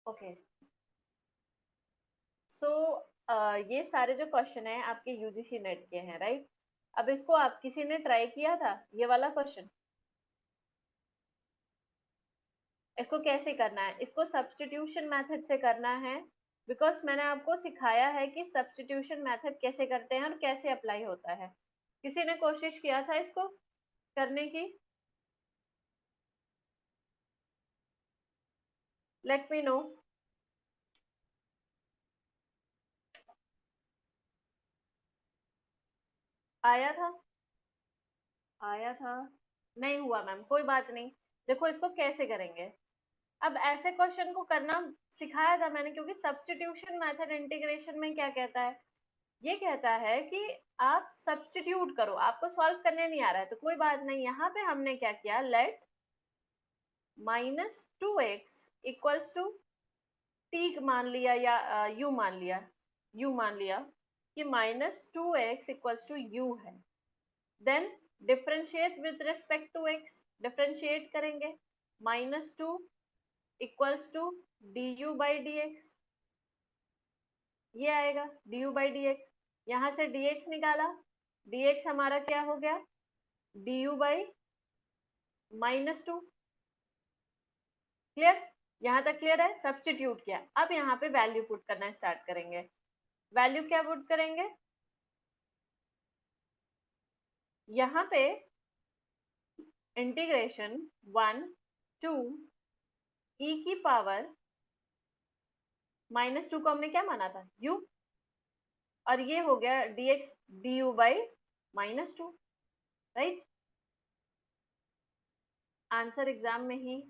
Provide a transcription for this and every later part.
Okay so ये सारे जो क्वेश्चन है आपके यूजीसी नेट के हैं, राइट? अब इसको आप किसी ने ट्राई किया था ये वाला क्वेश्चन? इसको कैसे करना है? इसको सब्स्टिट्यूशन मेथड से करना है, बिकॉज मैंने आपको सिखाया है कि सब्स्टिट्यूशन मेथड कैसे करते हैं और कैसे अप्लाई होता है। किसी ने कोशिश किया था इसको करने की? Let me know. आया था? आया था? नहीं हुआ मैम, कोई बात नहीं। देखो इसको कैसे करेंगे। अब ऐसे क्वेश्चन को करना सिखाया था मैंने, क्योंकि सब्स्टिट्यूशन मेथड इंटीग्रेशन में क्या कहता है? ये कहता है कि आप सब्स्टिट्यूट करो। आपको सॉल्व करने नहीं आ रहा है तो कोई बात नहीं, यहाँ पे हमने क्या किया, late -2x equals to T मान लिया या यू मान लिया, कि -2x इक्वल्स टू यू है। Then differentiate with respect to x, differentiate करेंगे, -2 equals to d u by d x, ये आएगा d u by d x. यहाँ से dx निकाला, dx हमारा क्या हो गया, डी यू बाई -2। क्लियर? यहाँ तक क्लियर है? सब्स्टिट्यूट किया। अब यहाँ पे वैल्यू पुट करना स्टार्ट करेंगे। वैल्यू क्या पुट करेंगे? यहाँ पे इंटीग्रेशन 1 टू e की पावर -2 को हमने क्या माना था, u, और ये हो गया dx du by -2, right? Answer exam में ही।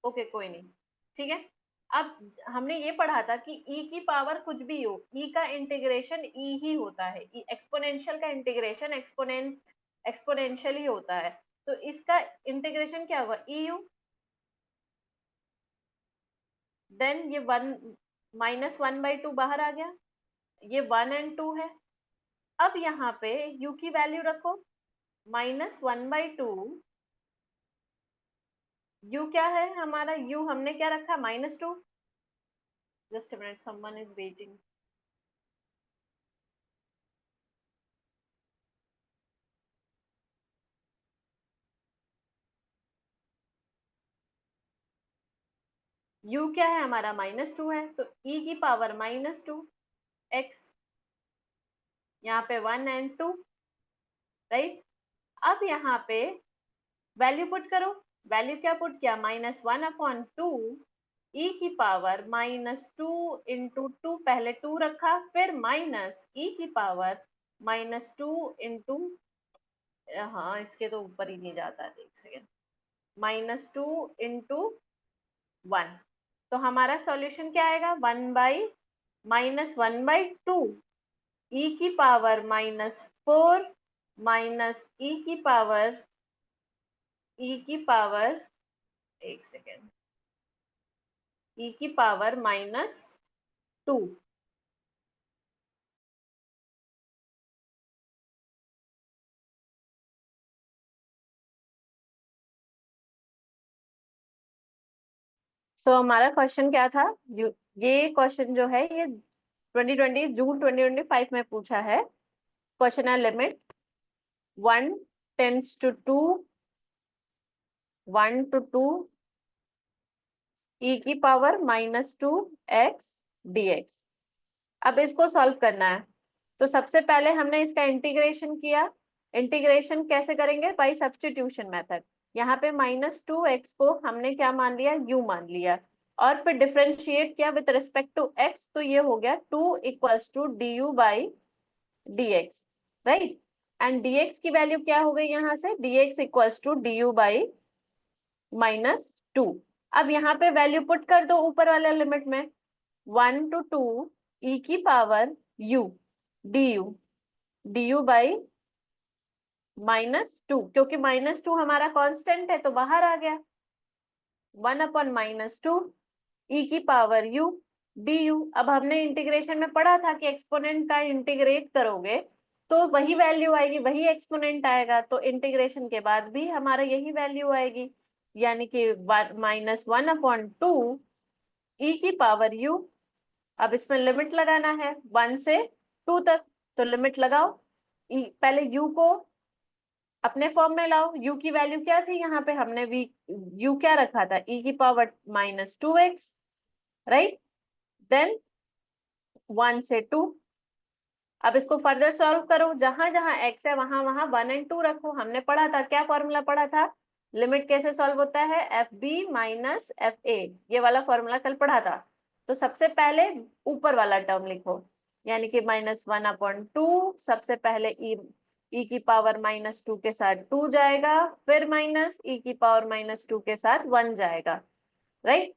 ओके कोई नहीं, ठीक है। अब हमने ये पढ़ा था कि e की पावर कुछ भी हो, e का इंटीग्रेशन e ही होता है। एक्सपोनेंशियल का इंटीग्रेशन एक्सपोनेंशियल ही होता है। तो इसका इंटीग्रेशन क्या होगा, eu, देन ये 1 -1/2 बाहर आ गया, ये 1 और 2 है। अब यहाँ पे u की वैल्यू रखो, -1/2, u क्या है हमारा, u हमने क्या रखा, -2। Just a minute, someone is waiting. u क्या है हमारा, -2 है, तो e की पावर -2 x, यहाँ पे 1 और 2, राइट? अब यहाँ पे वैल्यू पुट करो। वैल्यू क्या पुट किया, -1/2 e की पावर -2 इंटू 2, पहले 2 रखा, फिर माइनस e की पावर -2 इंटू, हाँ इसके तो ऊपर ही नहीं जाता, एक सेकेंड, -2 इंटू 1। तो हमारा सॉल्यूशन क्या आएगा, 1/-1/2 e की पावर -4 माइनस e की पावर, एक सेकेंड, e की पावर -2। हमारा क्वेश्चन क्या था, ये क्वेश्चन जो है ये 2020 जून 2025 में पूछा है। क्वेश्चन है limit 1 tends to 2, 1 to 2 e की पावर -2x dx। अब इसको सॉल्व करना है, तो सबसे पहले हमने इसका इंटीग्रेशन किया। इंटीग्रेशन कैसे करेंगे, बाय सब्स्टिट्यूशन मेथड। यहाँ पे -2x को हमने क्या मान लिया, u मान लिया, और फिर डिफरेंशिएट किया विद रिस्पेक्ट टू x, तो ये हो गया 2 equals to d u by d x, right? And dx की वैल्यू क्या हो गई, यहाँ से dx equals to d u by -2। अब यहाँ पे वैल्यू पुट कर दो ऊपर वाले लिमिट में, 1 to 2 e की power u D u by -2, क्योंकि -2 हमारा कांस्टेंट है तो बाहर आ गया, 1/-2 e की पावर u du। अब हमने इंटीग्रेशन में पढ़ा था कि एक्सपोनेंट का इंटीग्रेट करोगे तो वही वैल्यू आएगी, वही एक्सपोनेंट आएगा, तो इंटीग्रेशन के बाद भी हमारा यही वैल्यू आएगी। यानी कि -1/2 ई की पावर u। अब इसमें लिमिट लगाना है 1 से 2 तक, तो लिमिट लगाओ। पहले u को अपने फॉर्म में लाओ। u की वैल्यू क्या थी, यहाँ पे हमने u क्या रखा था, e की पावर -2x, राइट। देन 1 से 2। अब इसको फर्दर सॉल्व करो, जहां जहां x है वहां वहां 1 और 2 रखो। हमने पढ़ा था, क्या फॉर्मूला पढ़ा था, लिमिट कैसे सॉल्व होता है, f b minus f a, ये वाला फॉर्मूला कल पढ़ा था। तो सबसे पहले ऊपर वाला टर्म लिखो, यानी कि -1/2, सबसे पहले ई की पावर -2 के साथ 2 जाएगा, फिर माइनस ई की पावर -2 के साथ 1 जाएगा, राइट।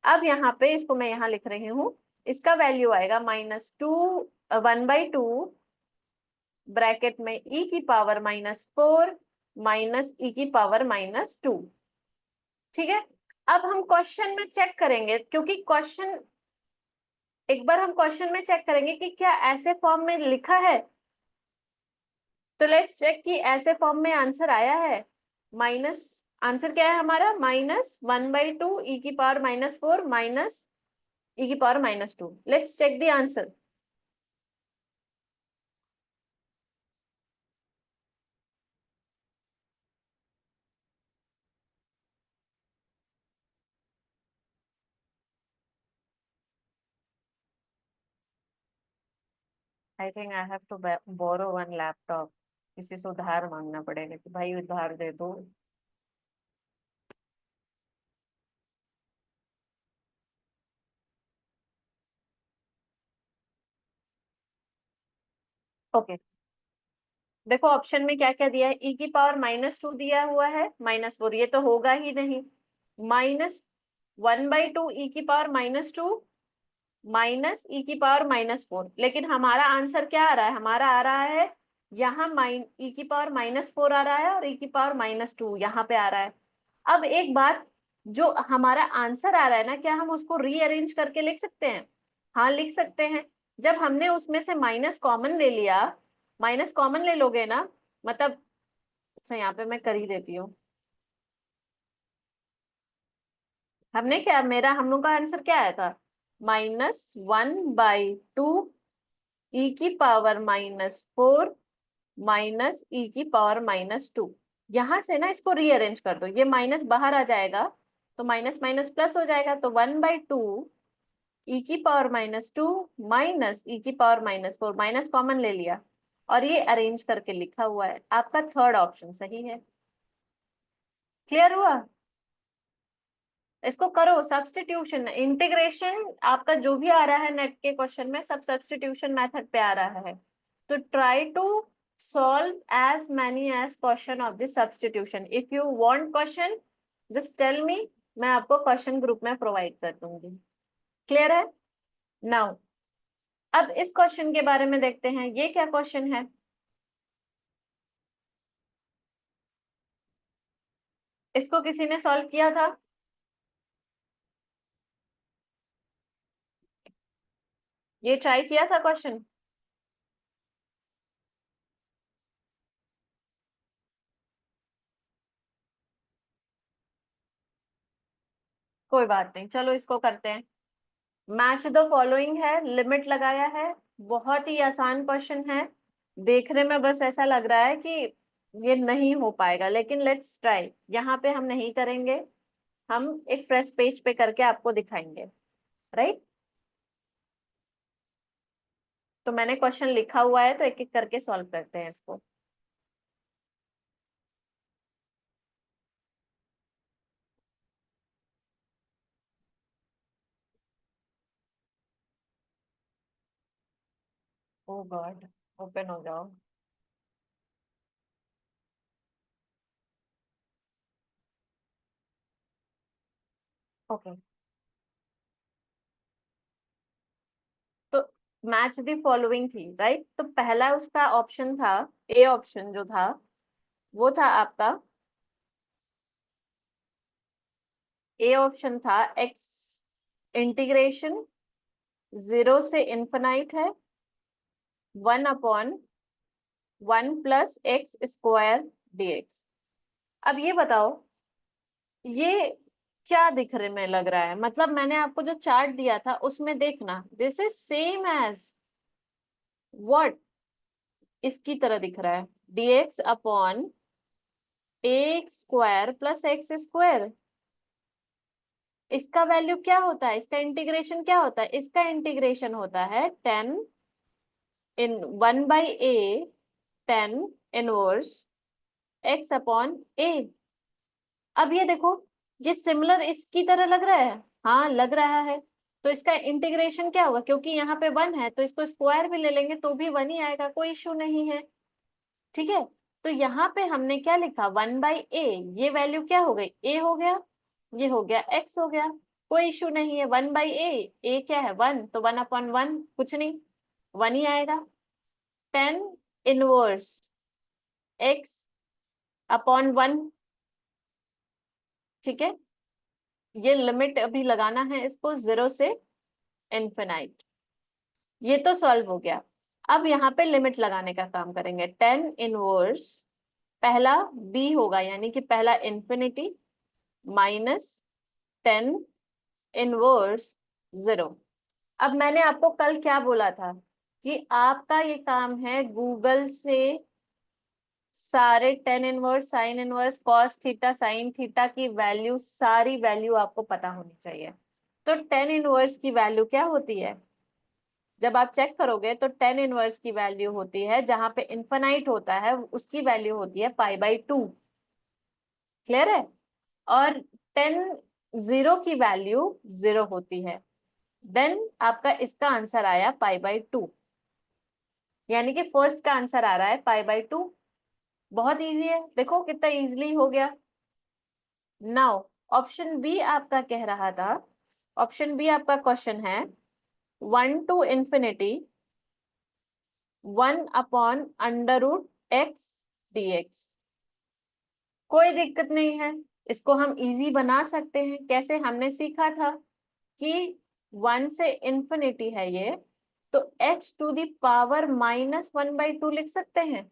अब यहाँ पे इसको मैं यहाँ लिख रही हूँ, इसका वैल्यू आएगा -1/2 ब्रैकेट में ई की पावर -4 माइनस ई की पावर -2। ठीक है। अब हम क्वेश्चन में चेक करेंगे, क्योंकि क्वेश्चन, एक बार हम क्वेश्चन में चेक करेंगे कि क्या ऐसे फॉर्म में लिखा है। तो लेट्स चेक कि ऐसे फॉर्म में आंसर आया है। माइनस, आंसर क्या है हमारा, -1/2 ई की पावर -4 माइनस ई की power -2। Let's check the answer. I think I have to borrow one laptop. किसी से उधार मांगना पड़ेगा कि भाई उधार दे दो। ओके, देखो ऑप्शन में क्या क्या दिया है, ई की पावर -2 दिया हुआ है, -4, ये तो होगा ही नहीं। -1/2 ई की पावर -2 माइनस ई की पावर -4, लेकिन हमारा आंसर क्या आ रहा है, हमारा आ रहा है यहाँ ई की पावर -4 आ रहा है और ई की पावर -2 यहाँ पे आ रहा है। अब एक बात, जो हमारा आंसर आ रहा है ना, क्या हम उसको रीअरेंज करके लिख सकते हैं, हाँ लिख सकते हैं। जब हमने उसमें से माइनस कॉमन ले लिया, माइनस कॉमन ले लोगे ना, मतलब, अच्छा यहाँ पे मैं कर ही देती हूँ। हमने क्या, मेरा हम लोग का आंसर क्या आया था, -1/2 ई की पावर -4 माइनस ई की पावर -2। यहां से ना इसको रीअरेंज कर दो, ये माइनस बाहर आ जाएगा, तो माइनस माइनस प्लस हो जाएगा, तो 1/2 ई की पावर -2 माइनस ई की पावर -4, माइनस कॉमन ले लिया और ये अरेंज करके लिखा हुआ है। आपका थर्ड ऑप्शन सही है। क्लियर हुआ। इसको करो सब्स्टिट्यूशन, इंटीग्रेशन, आपका जो भी आ रहा है नेट के क्वेश्चन में, सब सब्स्टिट्यूशन मेथड पे आ रहा है। तो try to solve as many as question of the substitution. If you want question, just tell me, मैं आपको क्वेश्चन ग्रुप में प्रोवाइड कर दूंगी। क्लियर है। नाउ अब इस क्वेश्चन के बारे में देखते हैं, ये क्या क्वेश्चन है। इसको किसी ने सॉल्व किया था, ये ट्राई किया था क्वेश्चन। कोई बात नहीं, चलो इसको करते हैं। मैच द फॉलोइंग है, लिमिट लगाया है, बहुत ही आसान क्वेश्चन है। देखने में बस ऐसा लग रहा है कि ये नहीं हो पाएगा, लेकिन लेट्स ट्राई। यहाँ पे हम नहीं करेंगे, हम एक फ्रेश पेज पे करके आपको दिखाएंगे, राइट। तो मैंने क्वेश्चन लिखा हुआ है, तो एक एक करके सॉल्व करते हैं इसको। ओ गॉड, ओपन हो जाओ। ओके, तो मैच द फॉलोइंग थी, राइट। तो पहला उसका ऑप्शन था, ए ऑप्शन जो था वो था आपका, ए ऑप्शन था एक्स इंटीग्रेशन 0 से इन्फिनाइट है 1/1 + x² dx। अब ये बताओ, ये क्या दिखने में लग रहा है, मतलब मैंने आपको जो चार्ट दिया था उसमें देखना, this is same as what, इसकी तरह दिख रहा है, dx upon x square plus x square. इसका वैल्यू क्या होता है, इसका इंटीग्रेशन क्या होता है, इसका इंटीग्रेशन होता है 10 इन 1/a 10 inverse x upon a। अब ये देखो, ये सिमिलर इसकी तरह लग रहा है, हाँ लग रहा है। तो इसका इंटीग्रेशन क्या होगा, क्योंकि यहाँ पे 1 है तो इसको स्क्वायर भी ले लेंगे तो भी 1 ही आएगा, कोई इश्यू नहीं है। ठीक है, तो यहाँ पे हमने क्या लिखा, 1/a, ये वैल्यू क्या हो गई, a हो गया, ये हो गया x हो गया, कोई इश्यू नहीं है। 1/a, a क्या है 1, तो 1/1 कुछ नहीं, 1 ही आएगा। 10 इनवर्स x अपॉन 1। ठीक है, ये लिमिट अभी लगाना है इसको 0 से इनफिनाइट। ये तो सॉल्व हो गया। अब यहाँ पे लिमिट लगाने का काम करेंगे। 10 इनवर्स पहला b होगा, यानी कि पहला इंफिनिटी माइनस 10 इनवर्स 0। अब मैंने आपको कल क्या बोला था कि आपका ये काम है गूगल से सारे 10 inverse sine inverse cos theta sine theta की वैल्यू, सारी वैल्यू आपको पता होनी चाहिए। तो 10 इनवर्स की वैल्यू क्या होती है, जब आप चेक करोगे तो 10 इनवर्स की वैल्यू होती है, जहां पे इनफाइनाइट होता है उसकी वैल्यू होती है π/2। क्लियर है, और 10 0 की वैल्यू 0 होती है। देन आपका इसका आंसर आया π/2, यानी कि फर्स्ट का आंसर आ रहा है π/2। बहुत इजी है, देखो कितना इजीली हो गया। नाउ ऑप्शन बी आपका कह रहा था, ऑप्शन बी आपका क्वेश्चन है 1 to infinity 1/√x dx। कोई दिक्कत नहीं है, इसको हम इजी बना सकते हैं। कैसे, हमने सीखा था कि 1 से इंफिनिटी है ये, तो x⁻⁻² लिख सकते हैं,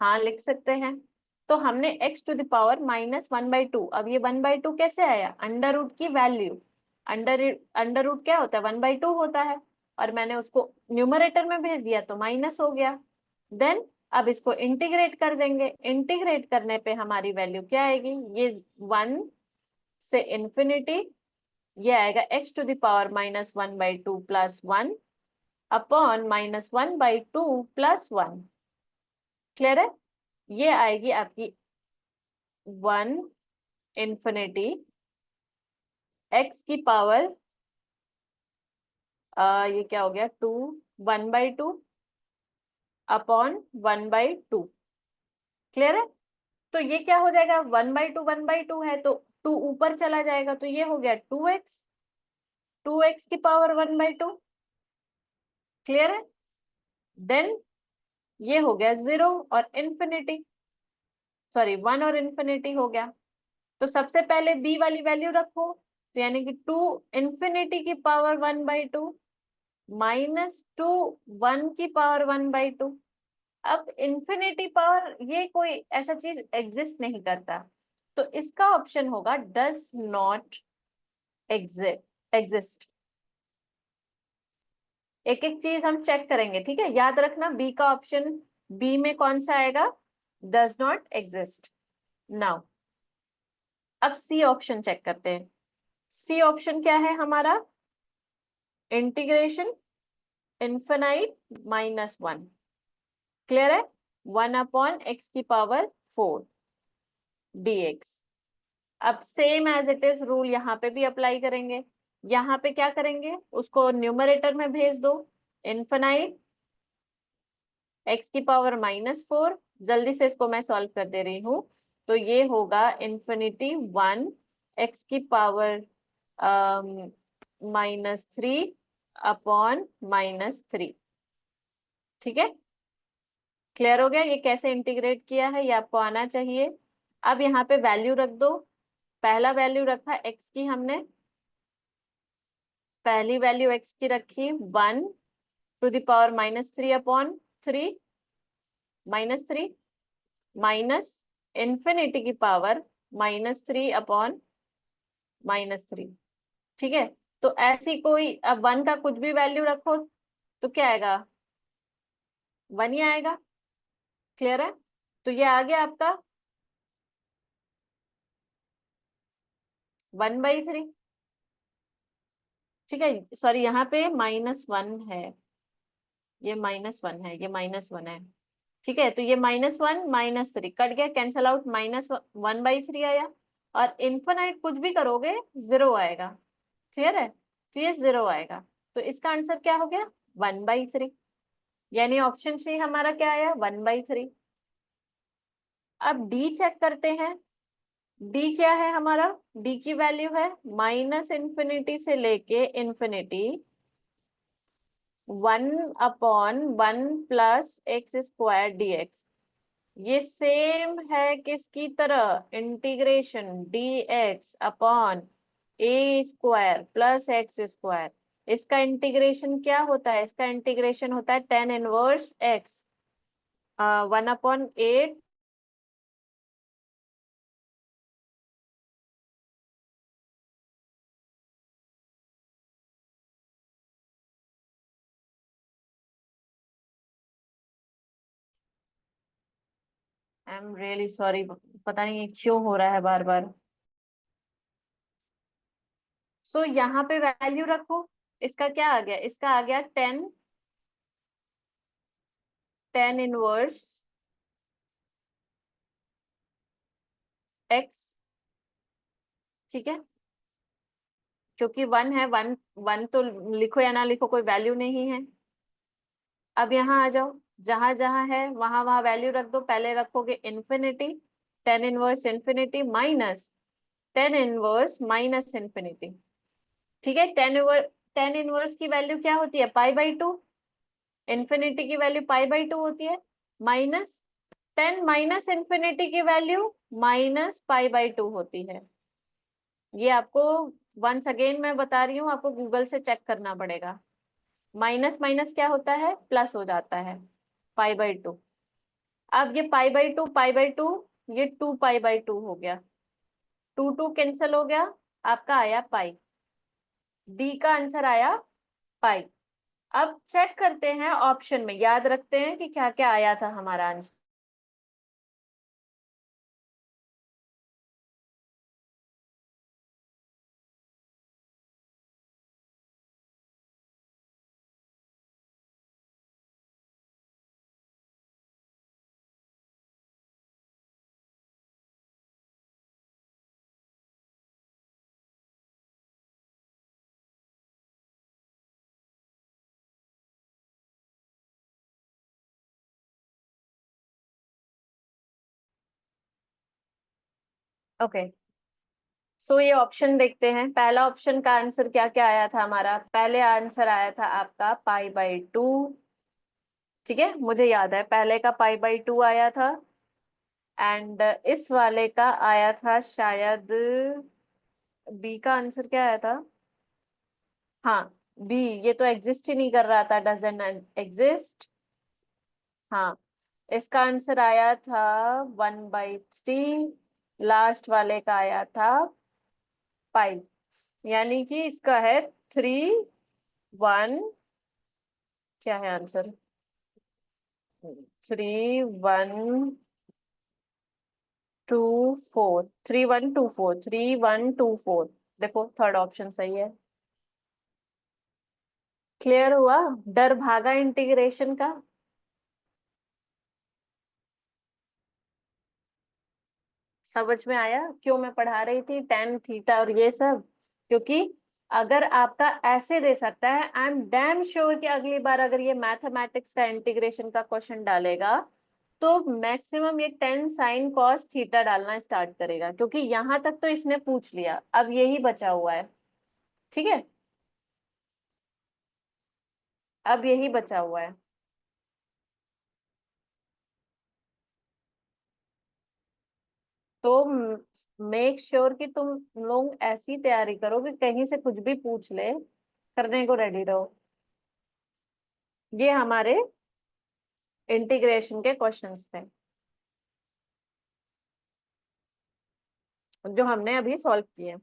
हाँ लिख सकते हैं। तो हमने x⁻⁻², अब ये 1/2 कैसे आया, अंडर रूट की वैल्यू, अंडर रूट क्या होता है 1/2 होता है, और मैंने उसको न्यूमरेटर में भेज दिया तो माइनस हो गया। देन अब इसको इंटीग्रेट कर देंगे, इंटीग्रेट करने पे हमारी वैल्यू क्या आएगी, ये 1 से इंफिनिटी, ये आएगा x⁻⁻² plus 1 upon -1/2 plus 1। Clear है, ये आएगी आपकी 1 इंफिनिटी x की पावर, ये क्या हो गया 2 1/2 अपॉन 1/2। क्लियर है, तो ये क्या हो जाएगा 1/2 है तो 2 ऊपर चला जाएगा, तो ये हो गया 2x की पावर 1/2। क्लियर है, देन ये हो गया 0 और इंफिनिटी, सॉरी 1 और इंफिनिटी हो गया। तो सबसे पहले b वाली वैल्यू रखो, तो यानी कि 2 इंफिनिटी की पावर 1/2 -2 1 की पावर 1/2। अब इंफिनिटी पावर ये कोई ऐसा चीज एग्जिस्ट नहीं करता, तो इसका ऑप्शन होगा डज नॉट एग्जिस्ट। एक एक चीज हम चेक करेंगे, ठीक है, याद रखना बी का ऑप्शन, बी में कौन सा आएगा, डज नॉट एग्जिस्ट। नाउ अब सी ऑप्शन चेक करते हैं। सी ऑप्शन क्या है हमारा, इंटीग्रेशन इनफिनाइट -1। क्लियर है, 1/x की पावर 4 dx। अब same as it is rule यहाँ पे भी अप्लाई करेंगे। यहाँ पे क्या करेंगे, उसको न्यूमरेटर में भेज दो, इनफिनाइट x की पावर -4। जल्दी से इसको मैं सॉल्व कर दे रही हूँ, तो ये होगा इंफिनिटी 1 x की पावर -3 अपॉन -3। ठीक है, क्लियर हो गया, ये कैसे इंटीग्रेट किया है ये आपको आना चाहिए। अब यहाँ पे वैल्यू रख दो, पहला वैल्यू रखा x की हमने, पहली वैल्यू x की रखी 1⁻³ अपॉन 3 -3 माइनस इंफिनिटी की पावर -3 अपॉन -3। ठीक है, तो ऐसी कोई, अब 1 का कुछ भी वैल्यू रखो तो क्या आएगा, 1 ही आएगा। क्लियर है, तो ये आ गया आपका 1/3। ठीक है, सॉरी यहाँ पे -1 है, ये -1 है, ये -1 है। ठीक है, तो ये -1 -3 कट गया, कैंसल आउट, -1/3 आया। और इन्फिनाइट कुछ भी करोगे 0 आएगा। क्लियर है, तो ये 0 आएगा। तो इसका आंसर क्या हो गया, 1/3। यानी ऑप्शन सी हमारा क्या आया, 1/3। अब डी चेक करते हैं। डी क्या है हमारा, डी की वैल्यू है -∞ से लेके इंफिनिटी 1/1 + x² dx। ये सेम है किसकी तरह, इंटीग्रेशन dx/a² + x²। इसका इंटीग्रेशन क्या होता है, इसका इंटीग्रेशन होता है tan−1x 1/8। I am really sorry, पता नहीं ये क्यों हो रहा है बार बार। सो यहाँ पे वैल्यू रखो, इसका क्या आ गया, इसका आ गया 10 tan−1 x। ठीक है, क्योंकि 1 है, 1 1 तो लिखो या ना लिखो कोई वैल्यू नहीं है। अब यहाँ आ जाओ, जहां जहां है वहां वहां वैल्यू रख दो। पहले रखोगे इन्फिनिटी, tan−1 ∞ माइनस tan−1 - ∞। ठीक है, tan−1 की वैल्यू क्या होती है, π/2। इन्फिनिटी की वैल्यू π/2 होती है, माइनस 10 - की वैल्यू -π/2 होती है। ये आपको वंस अगेन मैं बता रही हूँ, आपको गूगल से चेक करना पड़ेगा। माइनस माइनस क्या होता है, प्लस हो जाता है, π/2। अब ये π/2 ये 2π/2 हो गया, 2 2 कैंसिल हो गया, आपका आया पाई। डी का आंसर आया पाई। अब चेक करते हैं ऑप्शन में, याद रखते हैं कि क्या क्या आया था हमारा आंसर। ओके, सो ये ऑप्शन देखते हैं। पहला ऑप्शन का आंसर क्या क्या आया था हमारा, पहले आंसर आया था आपका π/2। ठीक है, मुझे याद है पहले का π/2 आया था। एंड इस वाले का आया था शायद, बी का आंसर क्या आया था, हाँ बी। ये तो एग्जिस्ट ही नहीं कर रहा था, डजंट एग्जिस्ट। हाँ, इसका आंसर आया था 1/3। लास्ट वाले का आया था पाई। यानी कि इसका है 3 1, क्या है आंसर, 3 1 2 4, 3 1 2 4, 3 1 2 4। देखो थर्ड ऑप्शन सही है। क्लियर हुआ, डर भागा इंटीग्रेशन का। समझ में आया क्यों मैं पढ़ा रही थी tan थीटा और ये सब, क्योंकि अगर आपका ऐसे दे सकता है, आई एम डैम श्योर कि अगली बार अगर ये मैथमेटिक्स का इंटीग्रेशन का क्वेश्चन डालेगा तो मैक्सिमम ये tan sin cos θ डालना स्टार्ट करेगा, क्योंकि यहाँ तक तो इसने पूछ लिया, अब यही बचा हुआ है। ठीक है, अब यही बचा हुआ है। तो मेक श्योर कि तुम लोग ऐसी तैयारी करो कि कहीं से कुछ भी पूछ ले, करने को रेडी रहो। ये हमारे इंटीग्रेशन के क्वेश्चंस थे जो हमने अभी सॉल्व किए।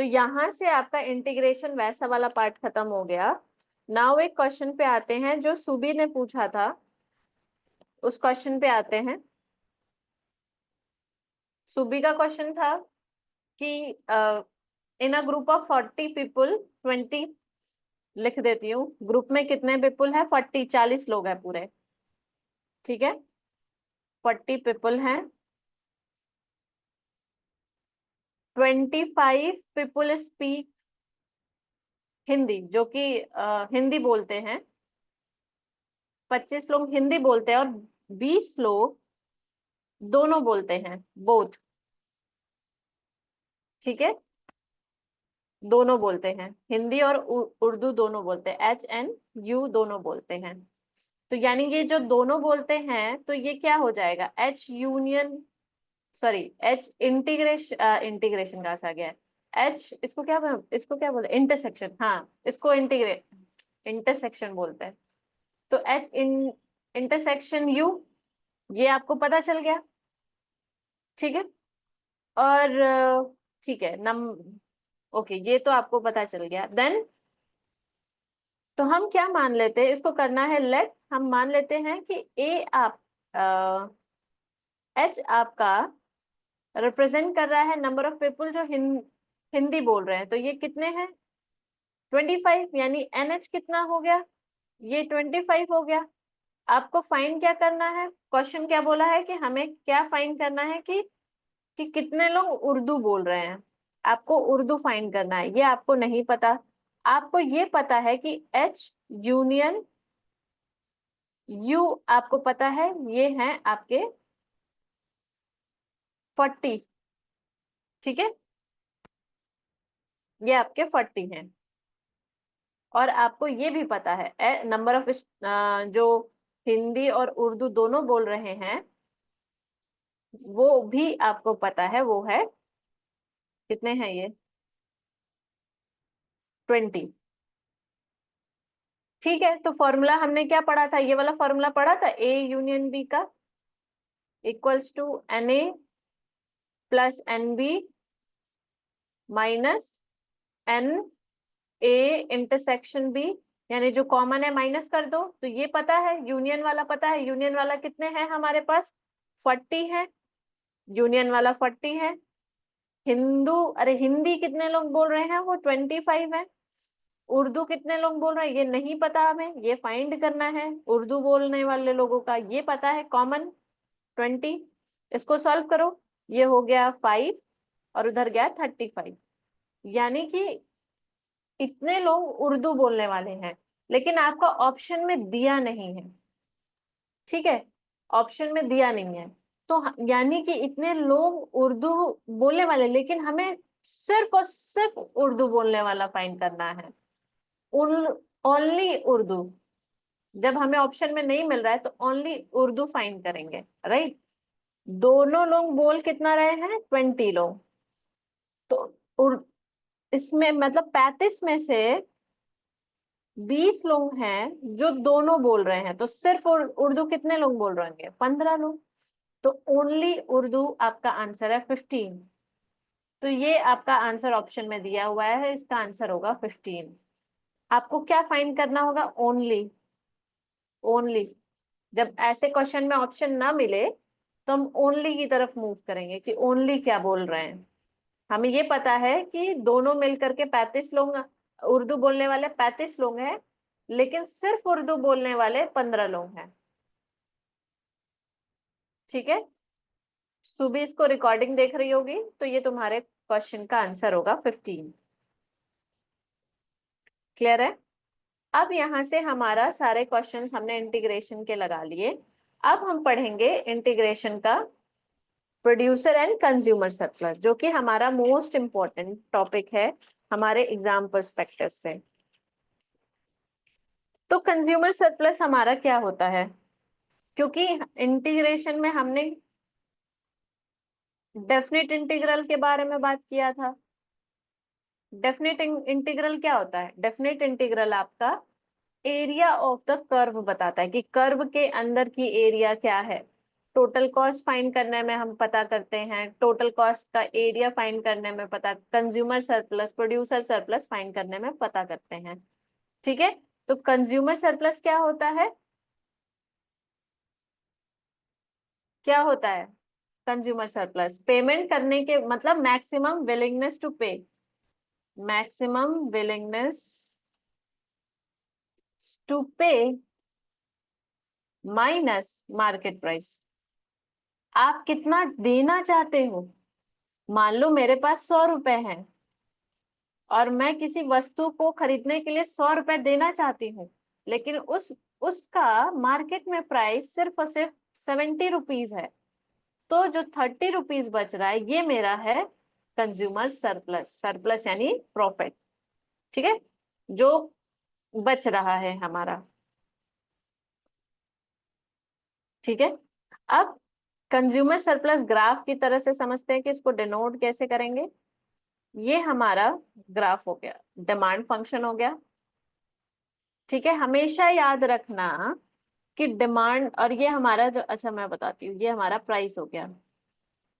तो यहां से आपका इंटीग्रेशन वैसा वाला पार्ट खत्म हो गया। नाउ एक क्वेश्चन पे आते हैं जो सुबी ने पूछा था, उस क्वेश्चन पे आते हैं। सुबी का क्वेश्चन था कि इन अ ग्रुप ऑफ 40 पीपल 20, लिख देती हूँ, ग्रुप में कितने पीपल है? 40, 40 लोग हैं पूरे, ठीक है, 40 पीपल हैं। 25 पीपल स्पीक हिंदी, जो कि हिंदी बोलते हैं, 25 लोग हिंदी बोलते हैं और 20 लोग दोनों बोलते हैं, बोथ, ठीक है, दोनों बोलते हैं, हिंदी और उर्दू दोनों बोलते हैं, HNU दोनों बोलते हैं। तो यानी ये जो दोनों बोलते हैं, तो ये क्या हो जाएगा? H union, sorry, H integration, integration कहाँ से आ गया है? H, इसको क्या बोलते हैं? इंटरसेक्शन, हाँ, इसको इंटरसेक्शन बोलते हैं। तो H इंटरसेक्शन U, ये आपको पता चल गया, ठीक है। और ठीक है, ओके, ये तो आपको पता चल गया। देन तो हम क्या मान लेते हैं, इसको करना है लेट, हम मान लेते हैं कि H आपका रिप्रेजेंट कर रहा है नंबर ऑफ पीपल जो हिंदी बोल रहे हैं। तो ये कितने हैं? 25, यानी NH कितना हो गया? ये 25 हो गया। आपको फाइंड क्या करना है? क्वेश्चन क्या बोला है कि हमें क्या फाइंड करना है कि कितने लोग उर्दू बोल रहे हैं। आपको उर्दू फाइंड करना है, ये आपको नहीं पता। आपको ये पता है कि H यूनियन U आपको पता है, ये हैं आपके 40, ठीक है, ये आपके 40 हैं। और आपको ये भी पता है नंबर ऑफ जो हिंदी और उर्दू दोनों बोल रहे हैं, वो भी आपको पता है, वो है कितने हैं ये? 20, ठीक है। तो फॉर्मूला हमने क्या पढ़ा था? ये वाला फॉर्मूला पढ़ा था, A यूनियन B का equals to NA plus NB minus NA intersection B, यानी जो कॉमन है माइनस कर दो। तो ये पता है, यूनियन वाला पता है, यूनियन वाला कितने हैं हमारे पास? 40 है, यूनियन वाला 40 है। हिंदी कितने लोग बोल रहे हैं? वो 25 है। उर्दू कितने लोग बोल रहे हैं? ये नहीं पता, हमें ये फाइंड करना है। उर्दू बोलने वाले लोगों का ये पता है, कॉमन 20। इसको सॉल्व करो, ये हो गया 5 और उधर गया 35, यानी कि इतने लोग उर्दू बोलने वाले हैं। लेकिन आपका ऑप्शन में दिया नहीं है, ठीक है, ऑप्शन में दिया नहीं है। तो यानी कि इतने लोग उर्दू बोलने वाले, लेकिन हमें सिर्फ और सिर्फ उर्दू बोलने वाला फाइंड करना है, ओनली उर्दू। जब हमें ऑप्शन में नहीं मिल रहा है तो ओनली उर्दू फाइंड करेंगे, राइट। दोनों लोग बोल कितना रहे हैं? 20 लोग। तो इसमें मतलब 35 में से 20 लोग हैं जो दोनों बोल रहे हैं, तो सिर्फ उर्दू कितने लोग बोल रहे होंगे? 15 लोग। तो ओनली उर्दू आपका आंसर है 15। तो ये आपका आंसर ऑप्शन में दिया हुआ है, इसका आंसर होगा 15। आपको क्या फाइंड करना होगा? Only, only. जब ऐसे क्वेश्चन में ऑप्शन ना मिले तो हम ओनली की तरफ मूव करेंगे कि ओनली क्या बोल रहे हैं। हमें ये पता है कि दोनों मिलकर के 35 लोग, उर्दू बोलने वाले 35 लोग हैं, लेकिन सिर्फ उर्दू बोलने वाले 15 लोग हैं, ठीक है। सुबह इसको रिकॉर्डिंग देख रही होगी, तो ये तुम्हारे क्वेश्चन का आंसर होगा 15। क्लियर है? अब यहाँ से हमारा सारे क्वेश्चंस हमने इंटीग्रेशन के लगा लिए। अब हम पढ़ेंगे इंटीग्रेशन का प्रोड्यूसर एंड कंज्यूमर सरप्लस, जो कि हमारा मोस्ट इंपॉर्टेंट टॉपिक है हमारे एग्जाम पर्सपेक्टिव से। तो कंज्यूमर सरप्लस हमारा क्या होता है? क्योंकि इंटीग्रेशन में हमने डेफिनेट इंटीग्रल के बारे में बात किया था। डेफिनेट इंटीग्रल क्या होता है? डेफिनेट इंटीग्रल आपका एरिया ऑफ द कर्व बताता है कि कर्व के अंदर की एरिया क्या है। टोटल कॉस्ट फाइंड करने में हम पता करते हैं, टोटल कॉस्ट का एरिया फाइंड करने में पता, consumer surplus, producer surplus find करने में पता करते हैं। ठीक है, तो कंज्यूमर सरप्लस क्या होता है? क्या होता है कंज्यूमर सरप्लस? पेमेंट करने के मतलब मैक्सिमम विलिंगनेस टू पे, मैक्सिमम विलिंगनेस टू पे माइनस मार्केट प्राइस। आप कितना देना चाहते हो? मान लो मेरे पास 100 रुपए हैं और मैं किसी वस्तु को खरीदने के लिए 100 रुपए देना चाहती हूँ, लेकिन उसका मार्केट में प्राइस सिर्फ और सिर्फ 70 रुपीज है। तो जो 30 रुपीज बच रहा है ये मेरा है कंज्यूमर सरप्लस। सरप्लस यानी प्रॉफिट। ठीक है, जो बच रहा है हमारा। ठीक है, अब कंज्यूमर सरप्लस ग्राफ की तरह से समझते हैं कि इसको डिनोट कैसे करेंगे। ये हमारा ग्राफ हो गया, डिमांड फंक्शन हो गया। ठीक है, हमेशा याद रखना कि डिमांड, और ये हमारा जो, अच्छा मैं बताती हूँ, ये हमारा प्राइस हो गया,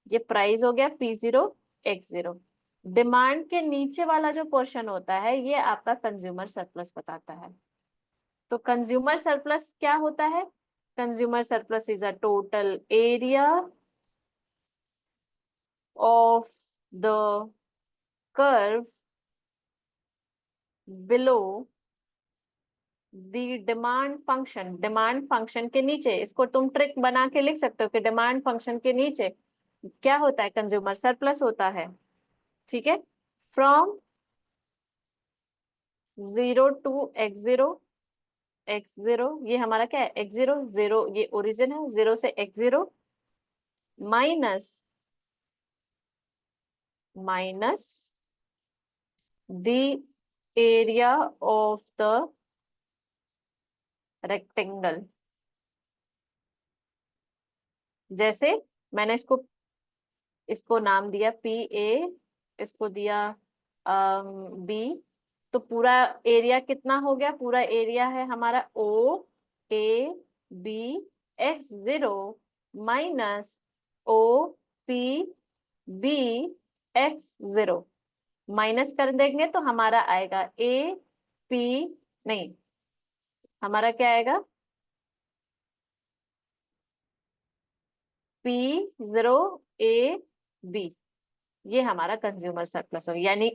ये प्राइस हो गया P0 X0। डिमांड के नीचे वाला जो पोर्शन होता है ये आपका कंज्यूमर सरप्लस बताता है। तो कंज्यूमर सरप्लस क्या होता है? Consumer surplus is a total area of the curve below the demand function. Demand function के नीचे, इसको तुम ट्रिक बना के लिख सकते हो कि डिमांड फंक्शन के नीचे क्या होता है? कंज्यूमर सरप्लस होता है। ठीक है, फ्रॉम 0 टू X0, X0 ये हमारा क्या है? X0, 0 ये ओरिजिन है, 0 से X0 minus minus the area of the rectangle. जैसे मैंने इसको नाम दिया PA, इसको दिया B, तो पूरा एरिया कितना हो गया? पूरा एरिया है हमारा OAB X0 minus OPB X0। Minus कर देंगे तो हमारा आएगा AP, नहीं, हमारा क्या आएगा? P0AB। ये हमारा कंज्यूमर सरप्लस हो, यानी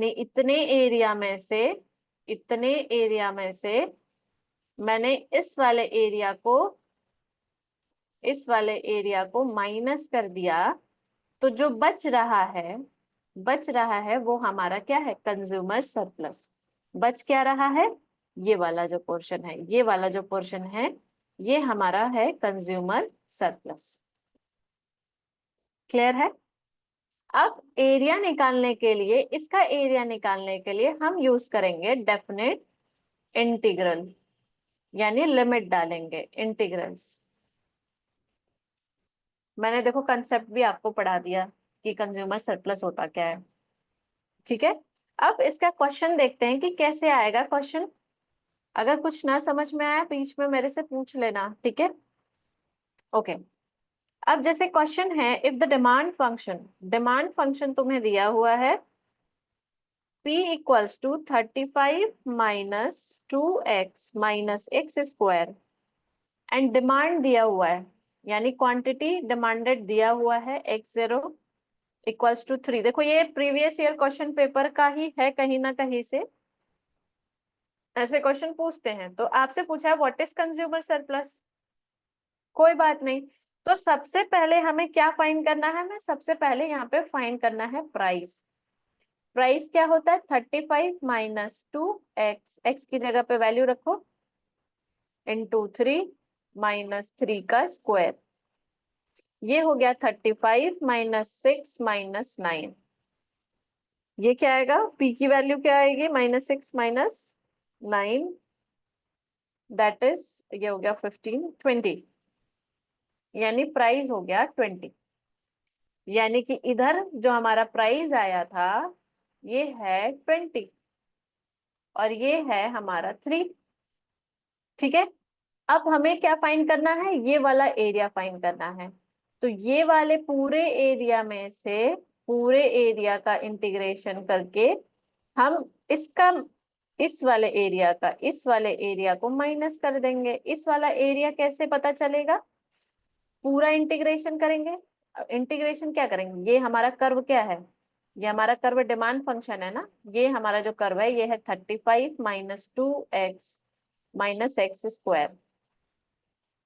इतने एरिया में से मैंने इस वाले एरिया को माइनस कर दिया, तो जो बच रहा है वो हमारा क्या है? Consumer surplus. बच क्या रहा है? ये वाला जो पोर्शन है, ये वाला जो पोर्शन है ये हमारा है कंज्यूमर सरप्लस। क्लियर है? अब एरिया निकालने के लिए, इसका एरिया निकालने के लिए हम यूज करेंगे डेफिनेट इंटीग्रल, यानी लिमिट डालेंगे, इंटीग्रल्स। मैंने देखो कंसेप्ट भी आपको पढ़ा दिया कि कंज्यूमर सरप्लस होता क्या है। ठीक है, अब इसका क्वेश्चन देखते हैं कि कैसे आएगा क्वेश्चन। अगर कुछ ना समझ में आया बीच में मेरे से पूछ लेना, ठीक है? ओके, अब जैसे क्वेश्चन है, इफ द डिमांड फंक्शन तुम्हें दिया हुआ है P equals to 35 minus 2x minus x square, and demand दिया हुआ है, यानी क्वांटिटी डिमांडेड दिया हुआ है X0 इक्वल्स टू 3। देखो ये प्रीवियस ईयर क्वेश्चन पेपर का ही है, कहीं ना कहीं से ऐसे क्वेश्चन पूछते हैं। तो आपसे पूछा है व्हाट इज कंज्यूमर सरप्लस, कोई बात नहीं। तो सबसे पहले हमें क्या फाइंड करना है? हमें सबसे पहले यहाँ पे फाइंड करना है प्राइस। प्राइस क्या होता है? 35 माइनस 2x, एक्स की जगह पे वैल्यू रखो, इंटू 3 माइनस 3 का स्क्वायर। ये हो गया 35 माइनस 6 माइनस 9। ये क्या आएगा? p की वैल्यू क्या आएगी? -6 माइनस 9, दैट इज, ये हो गया 15, 20, यानी प्राइस हो गया 20। यानी कि इधर जो हमारा प्राइस आया था ये है 20 और ये है हमारा 3। ठीक है, अब हमें क्या फाइंड करना है, ये वाला एरिया फाइंड करना है। तो ये वाले पूरे एरिया में से पूरे एरिया का इंटीग्रेशन करके हम इसका इस वाले एरिया का इस वाले एरिया को माइनस कर देंगे। इस वाला एरिया कैसे पता चलेगा, पूरा इंटीग्रेशन करेंगे। इंटीग्रेशन क्या करेंगे, ये हमारा कर्व क्या है, ये हमारा कर्व डिमांड फंक्शन है ना। ये हमारा जो कर्व है ये है 35 minus 2x minus x square.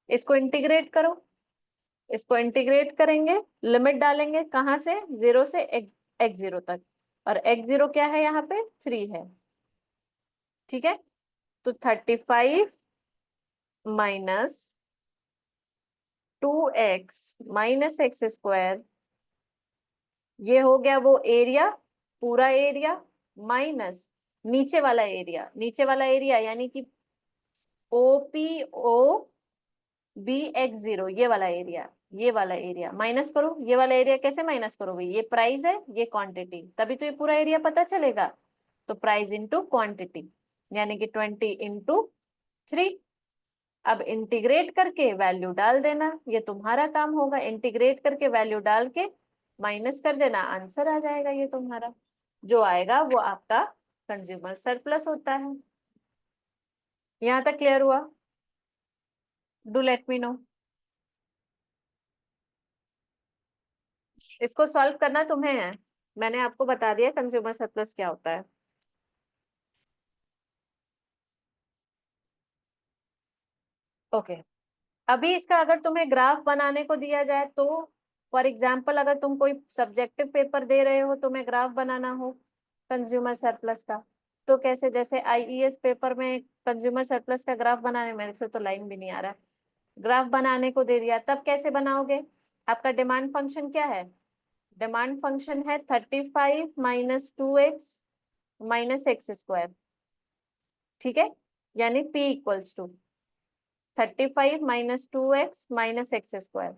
इसको इंटीग्रेट करो, इसको इंटीग्रेट करेंगे, लिमिट डालेंगे कहाँ से, 0 से x 0 तक, और x 0 क्या है यहाँ पे 3 है। ठीक है, तो 35 minus 2x minus x square, ये हो गया वो एरिया, पूरा एरिया, माइनस नीचे वाला एरिया यानी कि OPO BX0, ये वाला एरिया, ये वाला एरिया माइनस करो। ये वाला एरिया कैसे माइनस करोगे, ये प्राइस है ये क्वांटिटी, तभी तो ये पूरा एरिया पता चलेगा। तो प्राइस इंटू क्वांटिटी यानी कि 20 इंटू 3। अब इंटीग्रेट करके वैल्यू डाल देना, ये तुम्हारा काम होगा, इंटीग्रेट करके वैल्यू डाल के माइनस कर देना, आंसर आ जाएगा ये तुम्हारा। जो आएगा वो आपका कंज्यूमर सरप्लस होता है। यहाँ तक क्लियर हुआ, डू लेट मी नो। इसको सॉल्व करना तुम्हें है, मैंने आपको बता दिया कंज्यूमर सरप्लस क्या होता है। ओके, अभी इसका अगर तुम्हें ग्राफ बनाने को दिया जाए तो, फॉर एग्जाम्पल अगर तुम कोई सब्जेक्टिव पेपर दे रहे हो, तुम्हें ग्राफ बनाना हो कंज्यूमर सरप्लस का, तो कैसे, जैसे IES पेपर में कंज्यूमर सरप्लस का ग्राफ बनाने, मेरे से तो लाइन भी नहीं आ रहा है, ग्राफ बनाने को दे दिया, तब कैसे बनाओगे। आपका डिमांड फंक्शन क्या है, डिमांड फंक्शन है 35 minus 2x minus x square. ठीक है, यानी P equals to 35 minus 2x minus x square.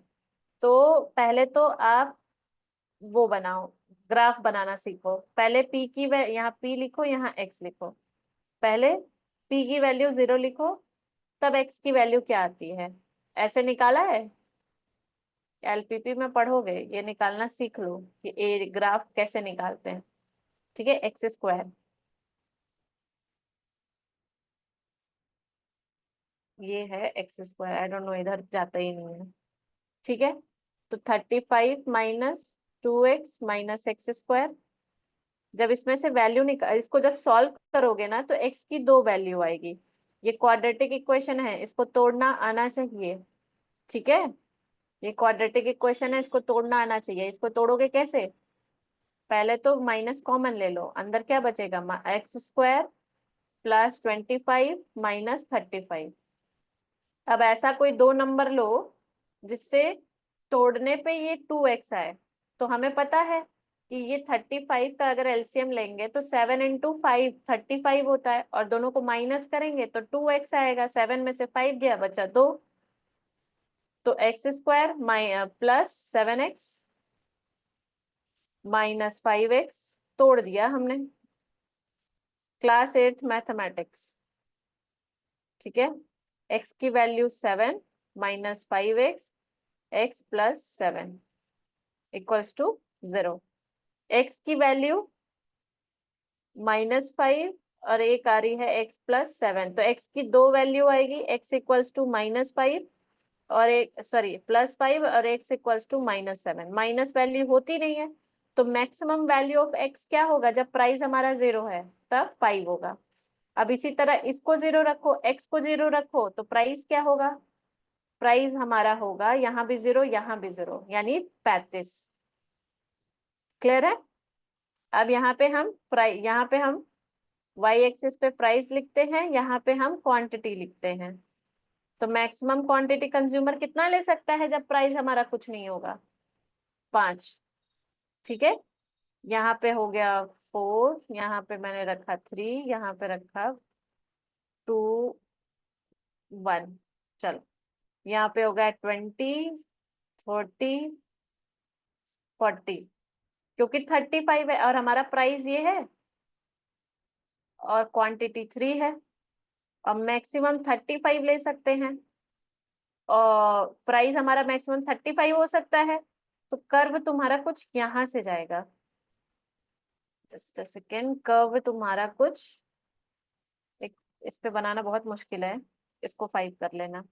तो पहले तो आप वो बनाओ, ग्राफ बनाना सीखो। पहले P की यहाँ P लिखो, यहाँ x लिखो। पहले P की वैल्यू 0 लिखो, तब x की वैल्यू क्या आती है, ऐसे निकाला है, LPP में पढ़ोगे, ये निकालना सीख लो कि ए ग्राफ कैसे निकालते हैं। ठीक है, एक्स स्क्वायर, ये है x square, I don't know इधर जाता ही नहीं है। ठीक है, तो 35 minus 2x minus x square, जब इसमें से वैल्यू निकाल, इसको जब सॉल्व करोगे ना तो x की 2 वैल्यू आएगी। ये क्वाड्रेटिक इक्वेशन है, इसको तोड़ना आना चाहिए। ठीक है, ये क्वाड्रेटिक इक्वेशन है, इसको तोड़ना आना चाहिए। इसको तोड़ोगे कैसे, पहले तो माइनस कॉमन ले लो, अंदर क्या बचेगा, एक्स स्क्वायर प्लस 25 माइनस 35। अब ऐसा कोई दो नंबर लो जिससे तोड़ने पे ये 2x आए। तो हमें पता है कि ये 35 का अगर एलसीएम लेंगे तो 7 इंटू 5 35 होता है, और दोनों को माइनस करेंगे तो 2x आएगा, 7 में से 5 गया बचा 2। तो x square plus 7x minus 5x, तोड़ दिया हमने, क्लास 8th मैथमेटिक्स। ठीक है, x की value 7 minus 5x, x plus 7 equals to 0। x की वैल्यू -5 और एक आ रही है x प्लस 7, तो x की दो वैल्यू आएगी, x इक्वल्स टू -5 और एक सॉरी +5 और x equals to -7। Minus value होती नहीं है, तो मैक्सिमम वैल्यू ऑफ x क्या होगा, जब प्राइस हमारा 0 है तब 5 होगा। अब इसी तरह इसको 0 रखो, x को 0 रखो, तो प्राइस क्या होगा, प्राइस हमारा होगा यहाँ भी 0 यहाँ भी 0 यानी 35। क्लियर है। अब यहाँ पे हम वाई एक्सिस पे प्राइस लिखते हैं, यहाँ पे हम क्वांटिटी लिखते हैं। तो मैक्सिमम क्वांटिटी कंज्यूमर कितना ले सकता है जब प्राइस हमारा कुछ नहीं होगा, 5। ठीक है, यहाँ पे हो गया 4, यहाँ पे मैंने रखा 3, यहाँ पे रखा 2 1। चलो, यहाँ पे हो गया 20 30 40, क्योंकि 35 है और हमारा प्राइस ये है और क्वांटिटी 3 है, और मैक्सिमम 35 ले सकते हैं। और प्राइस हमारा मैक्सिमम 35 हो सकता है, तो कर्व तुम्हारा कुछ यहाँ से जाएगा। जस्ट अ सेकेंड, कर्व तुम्हारा कुछ एक, इस पे बनाना बहुत मुश्किल है, इसको 5 कर लेना।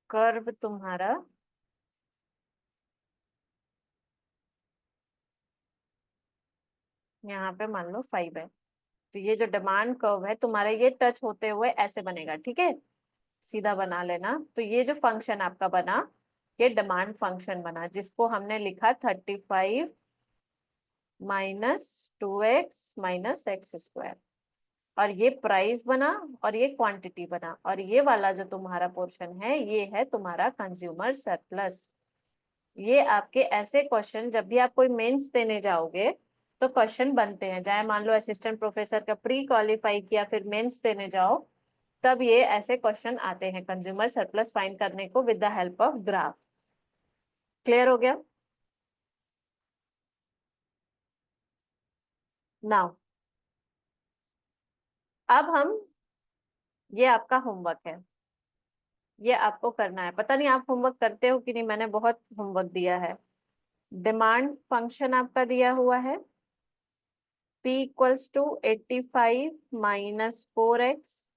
कर्व तुम्हारा यहाँ पे मान लो 5 है, तो ये जो डिमांड कर्व है तुम्हारा ये टच होते हुए ऐसे बनेगा, ठीक है, सीधा बना लेना। तो ये जो फंक्शन आपका बना, ये डिमांड फंक्शन बना, जिसको हमने लिखा 35 -2x-x²। और ये प्राइस बना और ये क्वांटिटी बना, और ये वाला जो तुम्हारा पोर्शन है ये है तुम्हारा कंज्यूमर सरप्लस। ये आपके ऐसे क्वेश्चन जब भी आप कोई मेंस देने जाओगे तो क्वेश्चन बनते हैं, चाहे मान लो असिस्टेंट प्रोफेसर का प्री क्वालिफाई किया फिर मेंस देने जाओ, तब ये ऐसे क्वेश्चन आते हैं कंज्यूमर सरप्लस फाइंड करने को with the help of graph. Clear हो गया? नाउ अब हम, ये आपका होमवर्क है, ये आपको करना है। पता नहीं आप होमवर्क करते हो कि नहीं, मैंने बहुत होमवर्क दिया है। डिमांड फंक्शन आपका दिया हुआ है, p equals to 85 -4x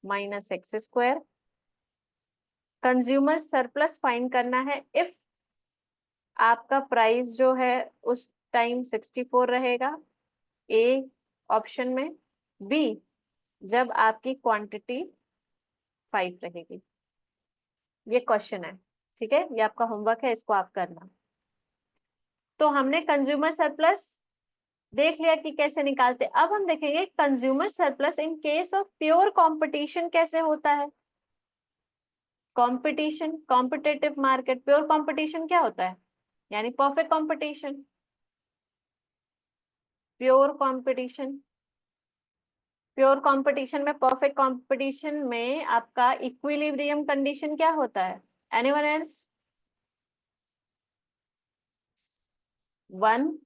-x²। Consumer surplus find करना है इफ आपका प्राइस जो है उस टाइम 64 रहेगा, ए ऑप्शन में, बी जब आपकी क्वांटिटी 5 रहेगी। ये क्वेश्चन है, ठीक है, ये आपका होमवर्क है, इसको आप करना। तो हमने कंज्यूमर सरप्लस देख लिया कि कैसे निकालते। अब हम देखेंगे consumer surplus in case of pure competition कैसे होता है। Competition, competitive market, pure competition क्या होता है, यानी perfect competition. Pure competition, pure competition में, परफेक्ट कंपटीशन में आपका इक्विलिब्रियम कंडीशन क्या होता है? Anyone else? One,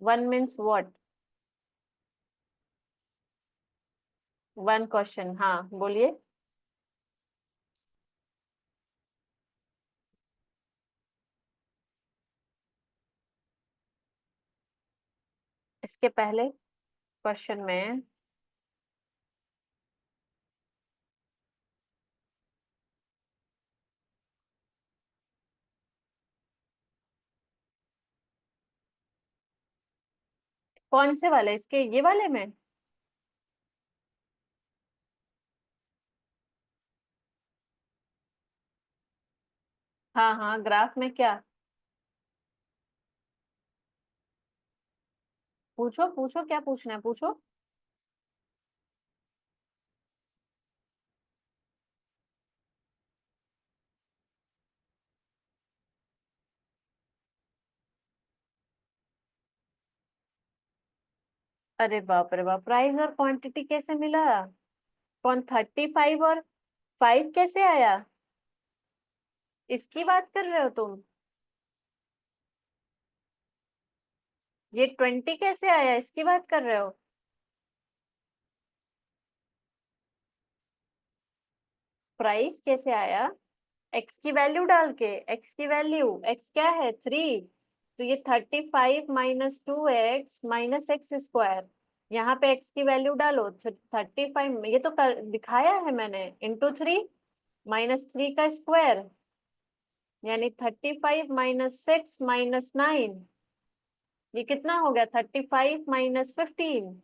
one means what? One question, हाँ बोलिए। इसके पहले क्वेश्चन में कौन से वाले, इसके ये वाले में? हाँ हाँ, ग्राफ में क्या? पूछो पूछो, क्या पूछना है पूछो। अरे बाप रे बाप, प्राइस और क्वांटिटी कैसे मिला? कौन 35 और 5 कैसे आया? इसकी बात कर रहे हो तुम? ये 20 कैसे आया, इसकी बात कर रहे हो? प्राइस कैसे आया? एक्स की वैल्यू डाल के, एक्स की वैल्यू, एक्स क्या है 3, तो ये 35 -2x -x²। यहाँ पे एक्स की वैल्यू डालो, 35, ये तो दिखाया है मैंने, इंटू 3 -3 का स्क्वायर, यानी 35 -6 -9, ये कितना हो गया? 35 -15,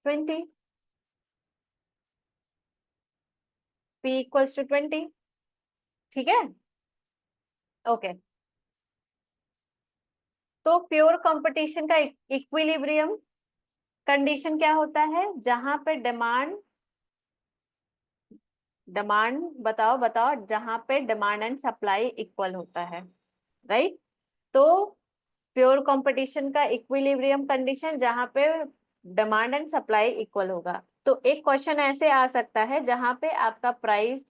20। p इक्वल्स टू 20, ठीक है, ओके। तो प्योर कंपटीशन का इक्विलिब्रियम कंडीशन क्या होता है? जहां पे डिमांड, डिमांड बताओ बताओ, जहां पे डिमांड एंड सप्लाई इक्वल होता है, राइट? तो प्योर कंपटीशन का इक्विलिब्रियम कंडीशन जहां पे डिमांड एंड सप्लाई इक्वल होगा। तो एक क्वेश्चन ऐसे आ सकता है जहां पे आपका प्राइस,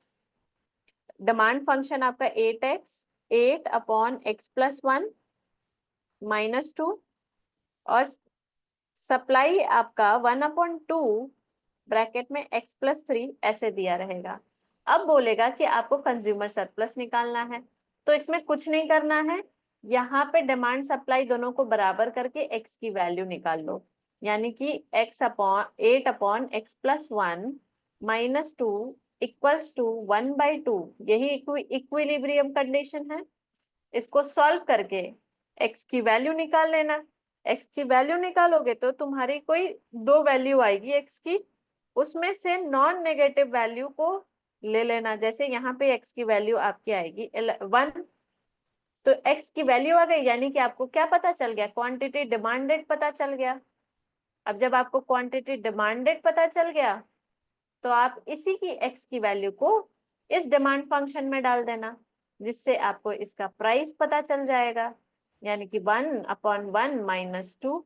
डिमांड फंक्शन आपका 8x, 8/x+1 -2, और सप्लाई आपका 1/2 ब्रैकेट में x+3 ऐसे दिया रहेगा। अब बोलेगा कि आपको कंज्यूमर सरप्लस निकालना है, तो इसमें कुछ नहीं करना है, यहाँ पे डिमांड सप्लाई दोनों को बराबर करके x की वैल्यू निकाल लो, यानी कि 8/x+1 -2 इक्वल्स टू 1/2। यही इक्विलिब्रियम कंडीशन है। इसको सॉल्व करके x की वैल्यू निकाल लेना। x की वैल्यू निकालोगे तो तुम्हारी कोई दो वैल्यू आएगी x की, उसमें से नॉन नेगेटिव वैल्यू को ले लेना। जैसे यहाँ पे x की वैल्यू आपकी आएगी 1, तो x की वैल्यू आ गई, यानी कि आपको क्या पता चल गया, क्वांटिटी डिमांडेड पता चल गया। अब जब आपको क्वांटिटी डिमांडेड पता चल गया, तो आप इसी की x की वैल्यू को इस डिमांड फंक्शन में डाल देना, जिससे आपको इसका प्राइस पता चल जाएगा, यानी कि 1/1 -2,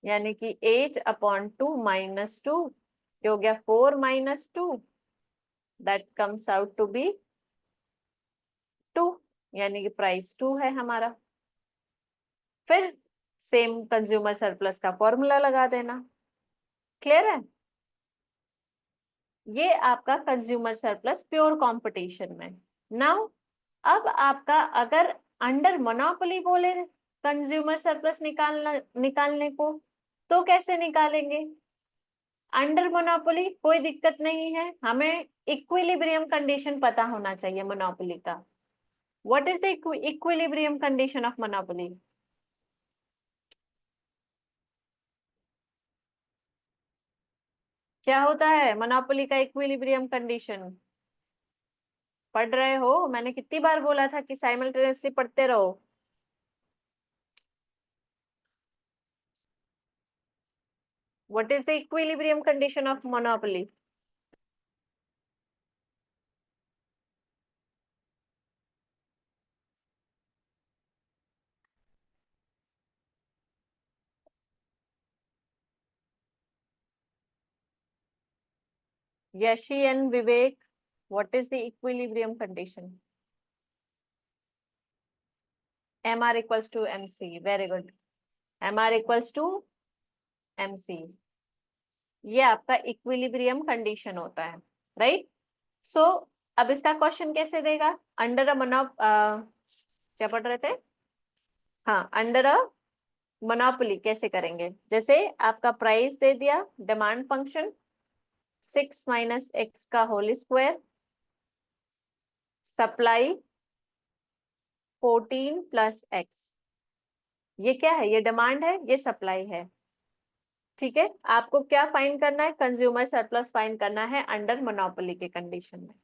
यानी कि 8/2 -2, ये हो गया 4 -2, that comes out to be 2, यानी कि प्राइस 2 है हमारा। फिर सेम कंज्यूमर सरप्लस का फॉर्मूला लगा देना। क्लियर है? ये आपका कंज्यूमर सरप्लस प्योर कंपटीशन में। नाउ अब आपका अगर अंडर मोनोपोली बोले कंज्यूमर सरप्लस निकालने को, तो कैसे निकालेंगे? अंडर मोनोपोली कोई दिक्कत नहीं है, हमें इक्विलिब्रियम कंडीशन पता होना चाहिए मोनोपोली का। What is the equilibrium condition of monopoly? क्या होता है मोनोपोली का इक्विलिब्रियम कंडीशन? पढ़ रहे हो? मैंने कितनी बार बोला था कि साइमल्टेनियसली पढ़ते रहो। What is the equilibrium condition of monopoly? Yashi and Vivek, what is the equilibrium condition? MR equals to MC. Very good. MR equals to MC. ये आपका इक्विलिब्रियम कंडीशन होता है, राइट? सो अब इसका क्वेश्चन कैसे देगा? अंडर अ क्या पढ़ रहे थे? हाँ, अंडर अ मोनोपोली कैसे करेंगे? जैसे आपका प्राइस दे दिया, डिमांड फंक्शन 6 - x का होल स्क्वायर, सप्लाई 14 + x। ये क्या है? ये डिमांड है, ये सप्लाई है। ठीक है, आपको क्या फाइंड करना है? कंज्यूमर सरप्लस फाइंड करना है अंडर मोनोपोली के कंडीशन में।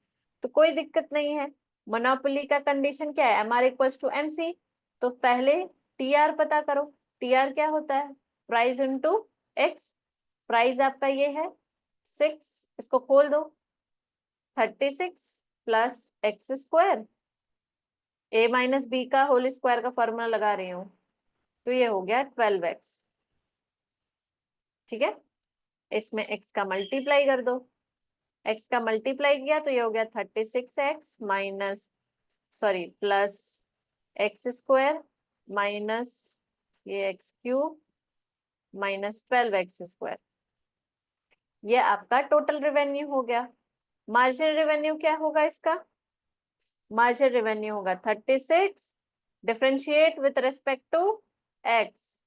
तो कोई दिक्कत नहीं है। मोनोपोली का कंडीशन क्या है? MR equals to MC। तो पहले TR पता करो। TR क्या होता है? Price into x। प्राइस आपका ये है 6, इसको खोल दो, 36 + x², a - b का होल स्क्वायर का फॉर्मूला लगा रही हूँ, तो ये हो गया 12x। ठीक है, इसमें x का मल्टीप्लाई कर दो, x का मल्टीप्लाई किया तो ये हो गया 36x minus plus x² minus ये x³ माइनस 12x²। ये आपका टोटल रेवेन्यू हो गया। मार्जिनल रेवेन्यू क्या होगा इसका? मार्जिनल रेवेन्यू होगा 36 differentiate with respect to x,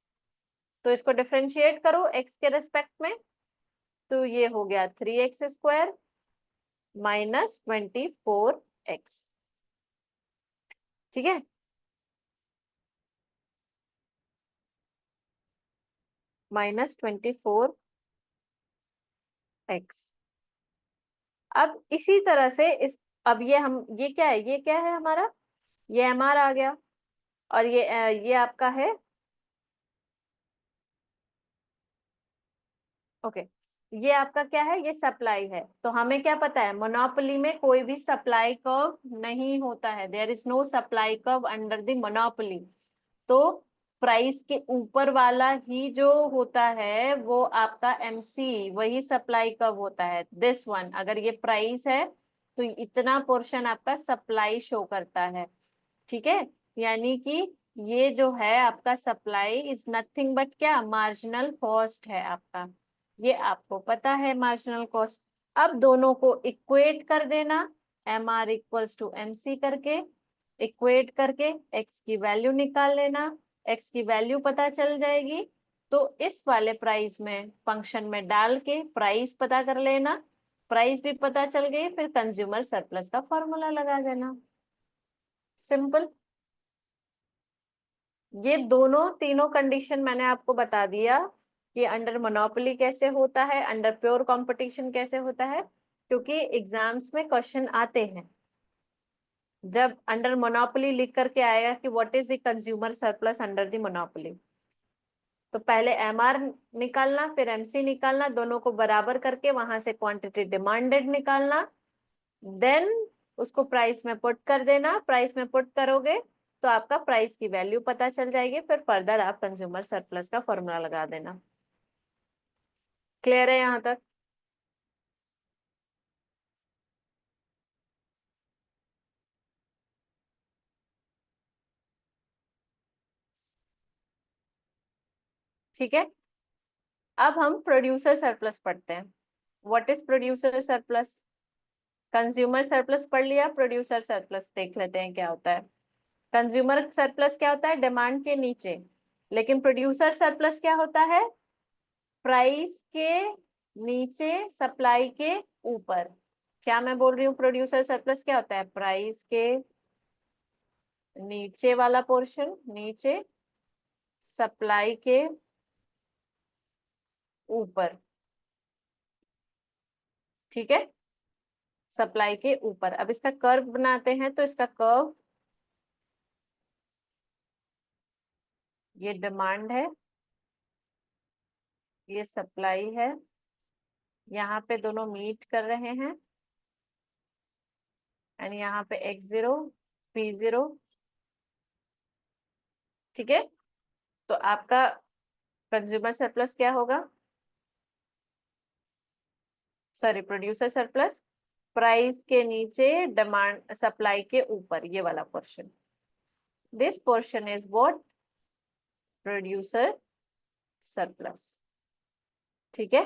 तो इसको डिफरेंशिएट करो x के रेस्पेक्ट में, तो ये हो गया 3x² माइनस 24x। ठीक है, माइनस 24x। अब इसी तरह से इस, अब ये क्या है? ये क्या है हमारा? ये MR आ गया, और ये आपका है, ओके, ये आपका क्या है? ये सप्लाई है। तो हमें क्या पता है? मोनोपोली में कोई भी सप्लाई कर्व नहीं होता है, there is no supply curve under the monopoly. तो प्राइस के ऊपर वाला ही जो होता है वो आपका MC, वही सप्लाई कर्व होता है, दिस वन। अगर ये प्राइस है तो इतना पोर्शन आपका सप्लाई शो करता है। ठीक है, यानी कि ये जो है आपका सप्लाई इज नथिंग बट क्या, मार्जिनल कॉस्ट है आपका, ये आपको पता है मार्जिनल कॉस्ट। अब दोनों को इक्वेट कर देना, M R equals to M C करके, इक्वेट करके एक्स की वैल्यू निकाल लेना, एक्स की वैल्यू पता चल जाएगी तो इस वाले प्राइस में फंक्शन में डाल के प्राइस पता कर लेना, प्राइस भी पता चल गई, फिर कंज्यूमर सरप्लस का फॉर्मूला लगा देना, सिंपल। ये दोनों तीनों कंडीशन मैंने आपको बता दिया कि अंडर मोनोपोली कैसे होता है, अंडर प्योर कंपटीशन कैसे होता है, क्योंकि एग्जाम्स में क्वेश्चन आते हैं। जब अंडर मोनोपोली लिख करके आएगा कि what is the consumer surplus under the monopoly, तो पहले एमआर निकालना फिर एमसी निकालना, दोनों को बराबर करके वहां से क्वांटिटी डिमांडेड निकालना, देन उसको प्राइस में पुट कर देना, प्राइस में पुट करोगे तो आपका प्राइस की वैल्यू पता चल जाएगी, फिर फर्दर आप कंज्यूमर सरप्लस का फॉर्मूला लगा देना। क्लियर है यहाँ तक? ठीक है, अब हम प्रोड्यूसर सरप्लस पढ़ते हैं। What is producer surplus? Consumer surplus पढ़ लिया, प्रोड्यूसर सरप्लस देख लेते हैं क्या होता है। कंज्यूमर सरप्लस क्या होता है, डिमांड के नीचे, लेकिन प्रोड्यूसर सरप्लस क्या होता है, प्राइस के नीचे सप्लाई के ऊपर। क्या मैं बोल रही हूँ, प्रोड्यूसर सरप्लस क्या होता है, प्राइस के नीचे वाला पोर्शन, नीचे सप्लाई के ऊपर, ठीक है, सप्लाई के ऊपर। अब इसका कर्व बनाते हैं, तो इसका कर्व, ये डिमांड है, ये सप्लाई है, यहाँ पे दोनों मीट कर रहे हैं, एंड यहाँ पे x0 p0, ठीक है। तो आपका कंज्यूमर सरप्लस क्या होगा, सॉरी प्रोड्यूसर सरप्लस, प्राइस के नीचे डिमांड सप्लाई के ऊपर, ये वाला portion, this portion is what, producer surplus, ठीक है।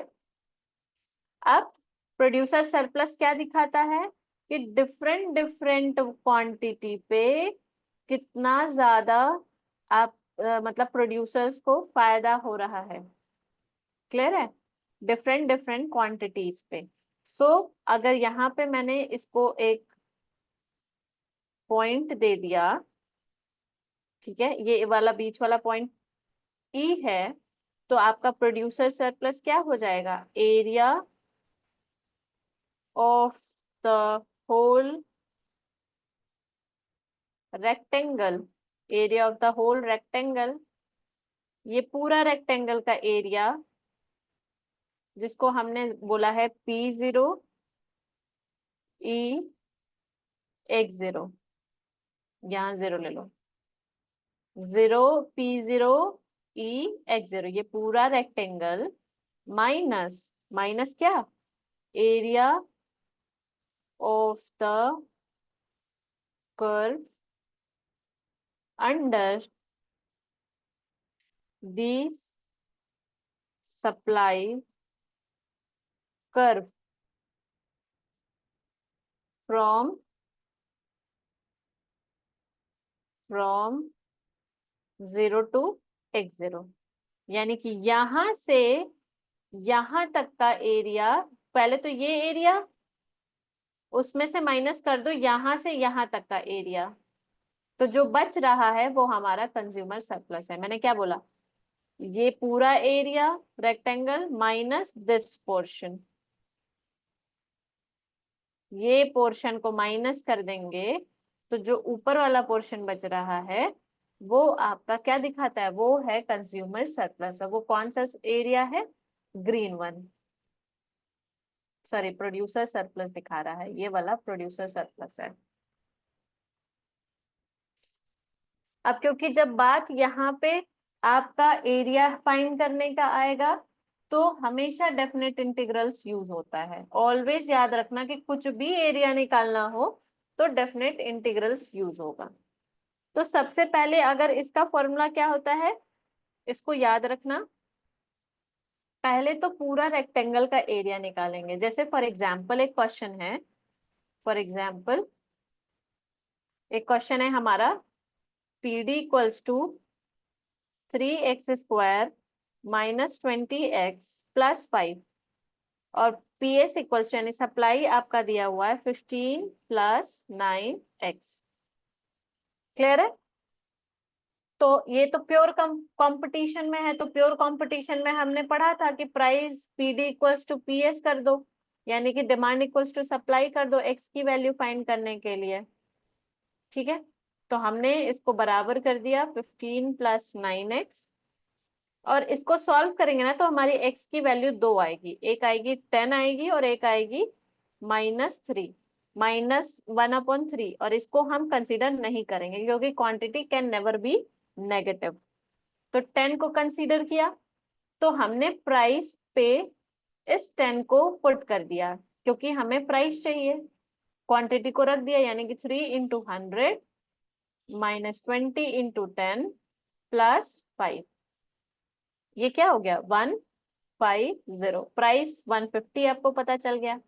अब प्रोड्यूसर सरप्लस क्या दिखाता है कि डिफरेंट डिफरेंट क्वांटिटी पे कितना ज्यादा आप मतलब प्रोड्यूसर्स को फायदा हो रहा है, क्लियर है, डिफरेंट डिफरेंट क्वांटिटीज पे। सो अगर यहाँ पे मैंने इसको एक पॉइंट दे दिया, ठीक है, ये वाला बीच वाला पॉइंट ई है, तो आपका प्रोड्यूसर सरप्लस क्या हो जाएगा, area of the whole rectangle, area of the whole rectangle, ये पूरा रेक्टेंगल का एरिया जिसको हमने बोला है P0 E x0, यहाँ 0 ले लो, 0 P0 E x0, ये पूरा रेक्टेंगल माइनस, माइनस क्या, area of the curve under this supply curve from from 0 to x0, यानी कि यहां से यहां तक का एरिया, पहले तो ये एरिया उसमें से माइनस कर दो, यहां से यहां तक का एरिया, तो जो बच रहा है वो हमारा कंज्यूमर सरप्लस है। मैंने क्या बोला, ये पूरा area rectangle minus this portion, ये पोर्शन को माइनस कर देंगे तो जो ऊपर वाला पोर्शन बच रहा है वो आपका क्या दिखाता है, वो है कंज्यूमर सरप्लस। वो कौन सा एरिया है, green one, sorry producer surplus दिखा रहा है, ये वाला प्रोड्यूसर सरप्लस है। अब क्योंकि जब बात यहाँ पे आपका एरिया फाइंड करने का आएगा तो हमेशा डेफिनेट इंटीग्रल्स यूज होता है, ऑलवेज याद रखना कि कुछ भी एरिया निकालना हो तो डेफिनेट इंटीग्रल्स यूज होगा। तो सबसे पहले अगर इसका फॉर्मूला क्या होता है, इसको याद रखना। पहले तो पूरा रेक्टेंगल का एरिया निकालेंगे। जैसे फॉर एग्जाम्पल एक क्वेश्चन है, फॉर एग्जाम्पल एक क्वेश्चन है हमारा, P D equals to 3x² minus 20x+5, और पी एस इक्वल्स यानी सप्लाई आपका दिया हुआ है 15+9x। क्लियर है? तो ये तो प्योर कंपटीशन में है, तो प्योर कंपटीशन में हमने पढ़ा था कि price P D equals to P S कर दो, यानी कि डिमांड इक्वल्स टू सप्लाई कर दो एक्स की वैल्यू फाइंड करने के लिए। ठीक है, तो हमने इसको बराबर कर दिया 15+9x, और इसको सॉल्व करेंगे ना तो हमारी x की वैल्यू 2 आएगी, एक आएगी 10 आएगी और एक आएगी -3, -1/3, और इसको हम कंसीडर नहीं करेंगे क्योंकि quantity can never be negative. तो 10 को कंसीडर किया, तो हमने प्राइस पे इस 10 को पुट कर दिया क्योंकि हमें प्राइस चाहिए, क्वांटिटी को रख दिया, यानी कि 3 × 100 -20 × 10 +5, ये क्या हो गया 150। प्राइस 150 आपको पता चल गया,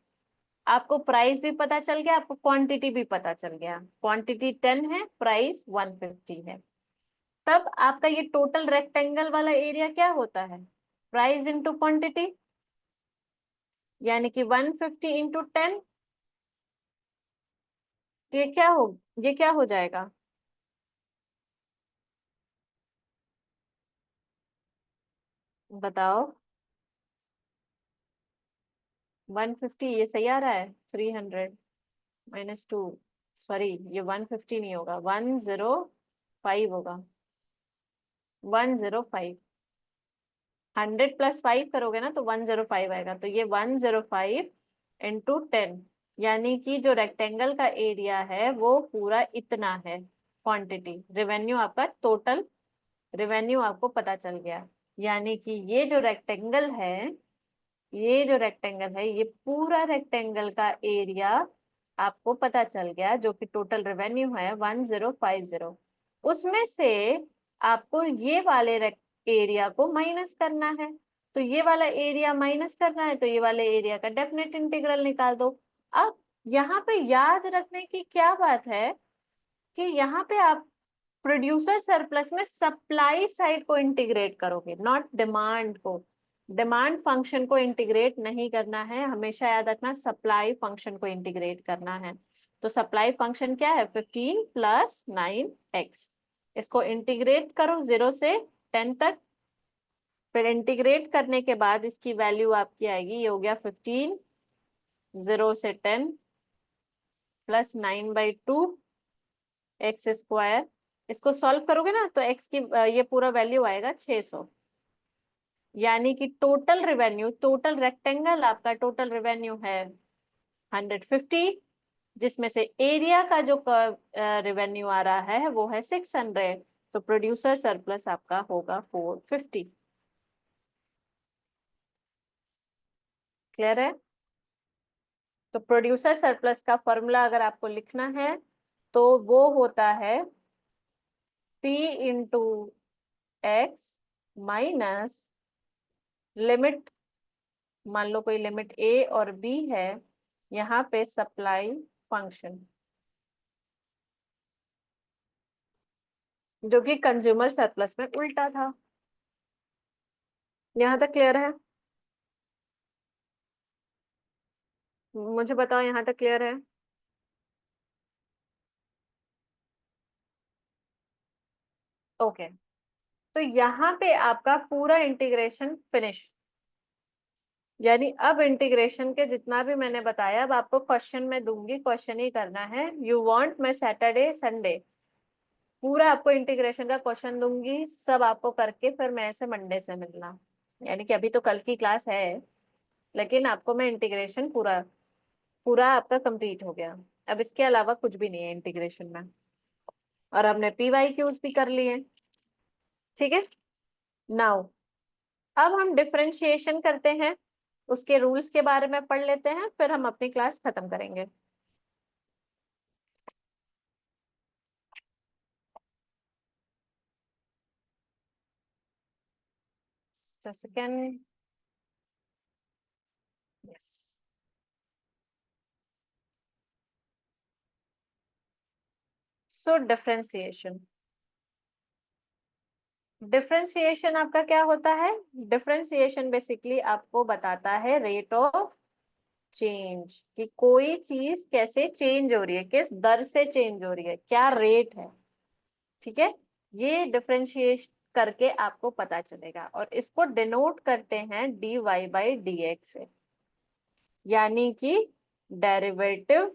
आपको प्राइस भी पता चल गया, आपको क्वांटिटी भी पता चल गया। क्वांटिटी 10 है, प्राइस 150 है। तब आपका ये टोटल रेक्टेंगल वाला एरिया क्या होता है, प्राइस इंटू क्वांटिटी, यानी कि 150 × 10। तो ये क्या हो जाएगा, बताओ। 150 ये सही आ रहा है, 300 -2, सॉरी ये 150 नहीं होगा, 105 होगा, 105। 100 + 5 करोगे ना तो 105 आएगा, तो ये 105 × 10, यानी कि जो रेक्टेंगल का एरिया है वो पूरा इतना है। क्वांटिटी रेवेन्यू आपका टोटल रेवेन्यू आपको पता चल गया, यानी कि ये जो रेक्टेंगल है, ये जो रेक्टेंगल है, ये पूरा रेक्टेंगल का एरिया आपको पता चल गया, जो कि टोटल रेवेन्यू है 1050। उसमें से आपको ये वाले एरिया को माइनस करना है, तो ये वाला एरिया माइनस करना है, तो ये वाले एरिया का डेफिनेट इंटीग्रल निकाल दो। अब यहाँ पे याद रखने की क्या बात है कि यहाँ पे आप प्रोड्यूसर सरप्लस में सप्लाई साइड को इंटीग्रेट करोगे, नॉट डिमांड को। डिमांड फंक्शन को इंटीग्रेट नहीं करना है, हमेशा याद रखना सप्लाई फंक्शन को इंटीग्रेट करना है। तो सप्लाई फंक्शन क्या है, 15+9x। इसको इंटीग्रेट करो 0 से 10 तक, फिर इंटीग्रेट करने के बाद इसकी वैल्यू आपकी आएगी, ये हो गया 15, 0 से 10 +9/2 x²। इसको सॉल्व करोगे ना तो x की ये पूरा वैल्यू आएगा 600, यानी कि टोटल रेवेन्यू, टोटल रेक्टेंगल आपका टोटल रेवेन्यू है 150, जिसमें से एरिया का जो रेवेन्यू आ रहा है वो है 600, तो प्रोड्यूसर सरप्लस आपका होगा 450। क्लियर है? तो प्रोड्यूसर सरप्लस का फॉर्मूला अगर आपको लिखना है तो वो होता है P × x माइनस लिमिट, मान लो कोई लिमिट a और b है, यहाँ पे सप्लाई फंक्शन, जो कि कंज्यूमर सरप्लस में उल्टा था। यहाँ तक क्लियर है? मुझे बताओ यहाँ तक क्लियर है? ओके, तो यहाँ पे आपका पूरा इंटीग्रेशन फिनिश, यानी अब इंटीग्रेशन के जितना भी मैंने बताया, अब आपको क्वेश्चन में दूंगी, क्वेश्चन ही करना है। यू वांट, मैं सैटरडे संडे पूरा आपको इंटीग्रेशन का क्वेश्चन दूंगी, सब आपको करके फिर मैं से मंडे से मिलना, यानी कि अभी तो कल की क्लास है, लेकिन आपको मैं इंटीग्रेशन पूरा पूरा आपका कंप्लीट हो गया। अब इसके अलावा कुछ भी नहीं है इंटीग्रेशन में, और हमने पी वाई क्यूज भी कर लिए। ठीक है, नाउ अब हम डिफरेंशिएशन करते हैं, उसके रूल्स के बारे में पढ़ लेते हैं, फिर हम अपनी क्लास खत्म करेंगे। Just a second, yes. So differentiation, differentiation आपका क्या होता है? डिफरेंशिएशन बेसिकली आपको बताता है रेट ऑफ चेंज, कि कोई चीज कैसे चेंज हो रही है, किस दर से चेंज हो रही है, क्या रेट है। ठीक है, ये डिफरेंशिएट करके आपको पता चलेगा, और इसको डिनोट करते हैं dy बाई dx से, यानी कि derivative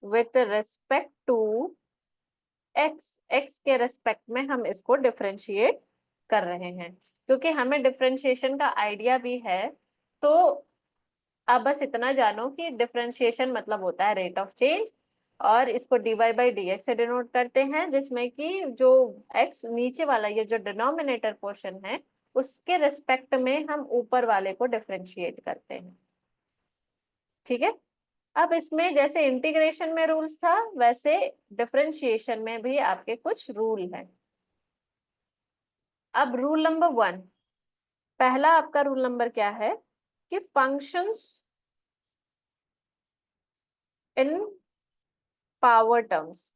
with respect to x, x के रेस्पेक्ट में हम इसको डिफरेंशिएट कर रहे हैं, क्योंकि हमें डिफरेंशिएशन का आइडिया भी है। तो अब बस इतना जानो कि डिफरेंशिएशन मतलब होता है रेट ऑफ चेंज, और इसको dy बाई dx से डिनोट करते हैं, जिसमें कि जो x नीचे वाला ये जो डिनोमिनेटर पोर्शन है उसके रिस्पेक्ट में हम ऊपर वाले को डिफरेंशिएट करते हैं। ठीक है, अब इसमें जैसे इंटीग्रेशन में रूल्स था, वैसे डिफरेंशिएशन में भी आपके कुछ रूल हैं। अब रूल नंबर 1, पहला आपका रूल नंबर क्या है कि फंक्शंस इन पावर टर्म्स,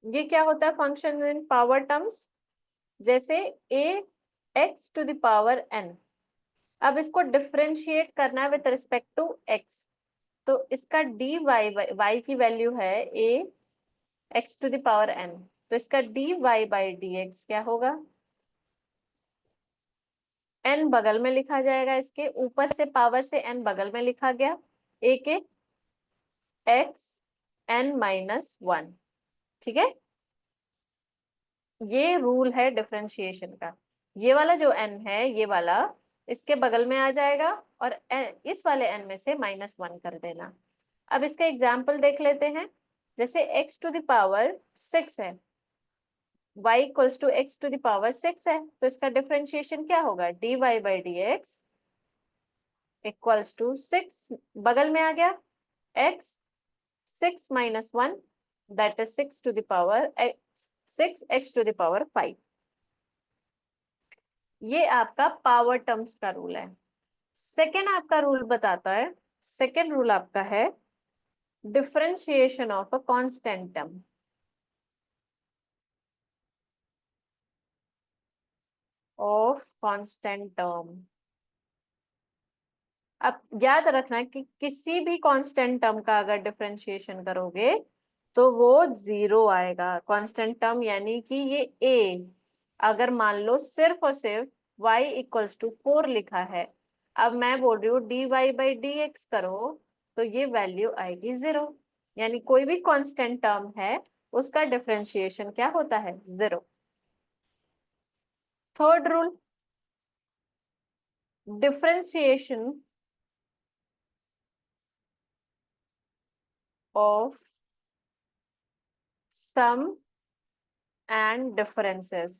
ये क्या होता है फंक्शन इन पावर टर्म्स? जैसे a x to the power n, अब इसको डिफरेंशिएट करना है विद रिस्पेक्ट टू x, तो इसका dy y की वैल्यू है a x to the power n, तो इसका dy बाई dx क्या होगा? n बगल में लिखा जाएगा, इसके ऊपर से पावर से n बगल में लिखा गया, a के x n माइनस 1। ठीक है, ये रूल है डिफरेंशिएशन का। ये वाला जो n है, ये वाला इसके बगल में आ जाएगा, और इस वाले n में से -1 कर देना। अब इसका एग्जाम्पल देख लेते हैं। जैसे x टू द पावर 6 है, y equals to x to the power 6 है, तो इसका डिफरेंशिएशन क्या होगा? dy by dx equals to 6, बगल में आ गया x, 6 minus 1, that is 6 to the power 6 x to the power 5। ये आपका पावर टर्म्स का रूल है। सेकेंड आपका रूल बताता है, सेकेंड रूल आपका है differentiation of a constant term. Of constant term, अब याद रखना कि किसी भी कांस्टेंट टर्म का अगर डिफरेंशिएशन करोगे तो वो 0 आएगा। कांस्टेंट टर्म यानी कि ये a, अगर मान लो सिर्फ और सिर्फ y इक्वल्स टू 4 लिखा है, अब मैं बोल रही हूँ dy बाई dx करो, तो ये वैल्यू आएगी 0, यानी कोई भी कांस्टेंट टर्म है उसका डिफरेंशिएशन क्या होता है? 0। Third rule, differentiation of sum and differences,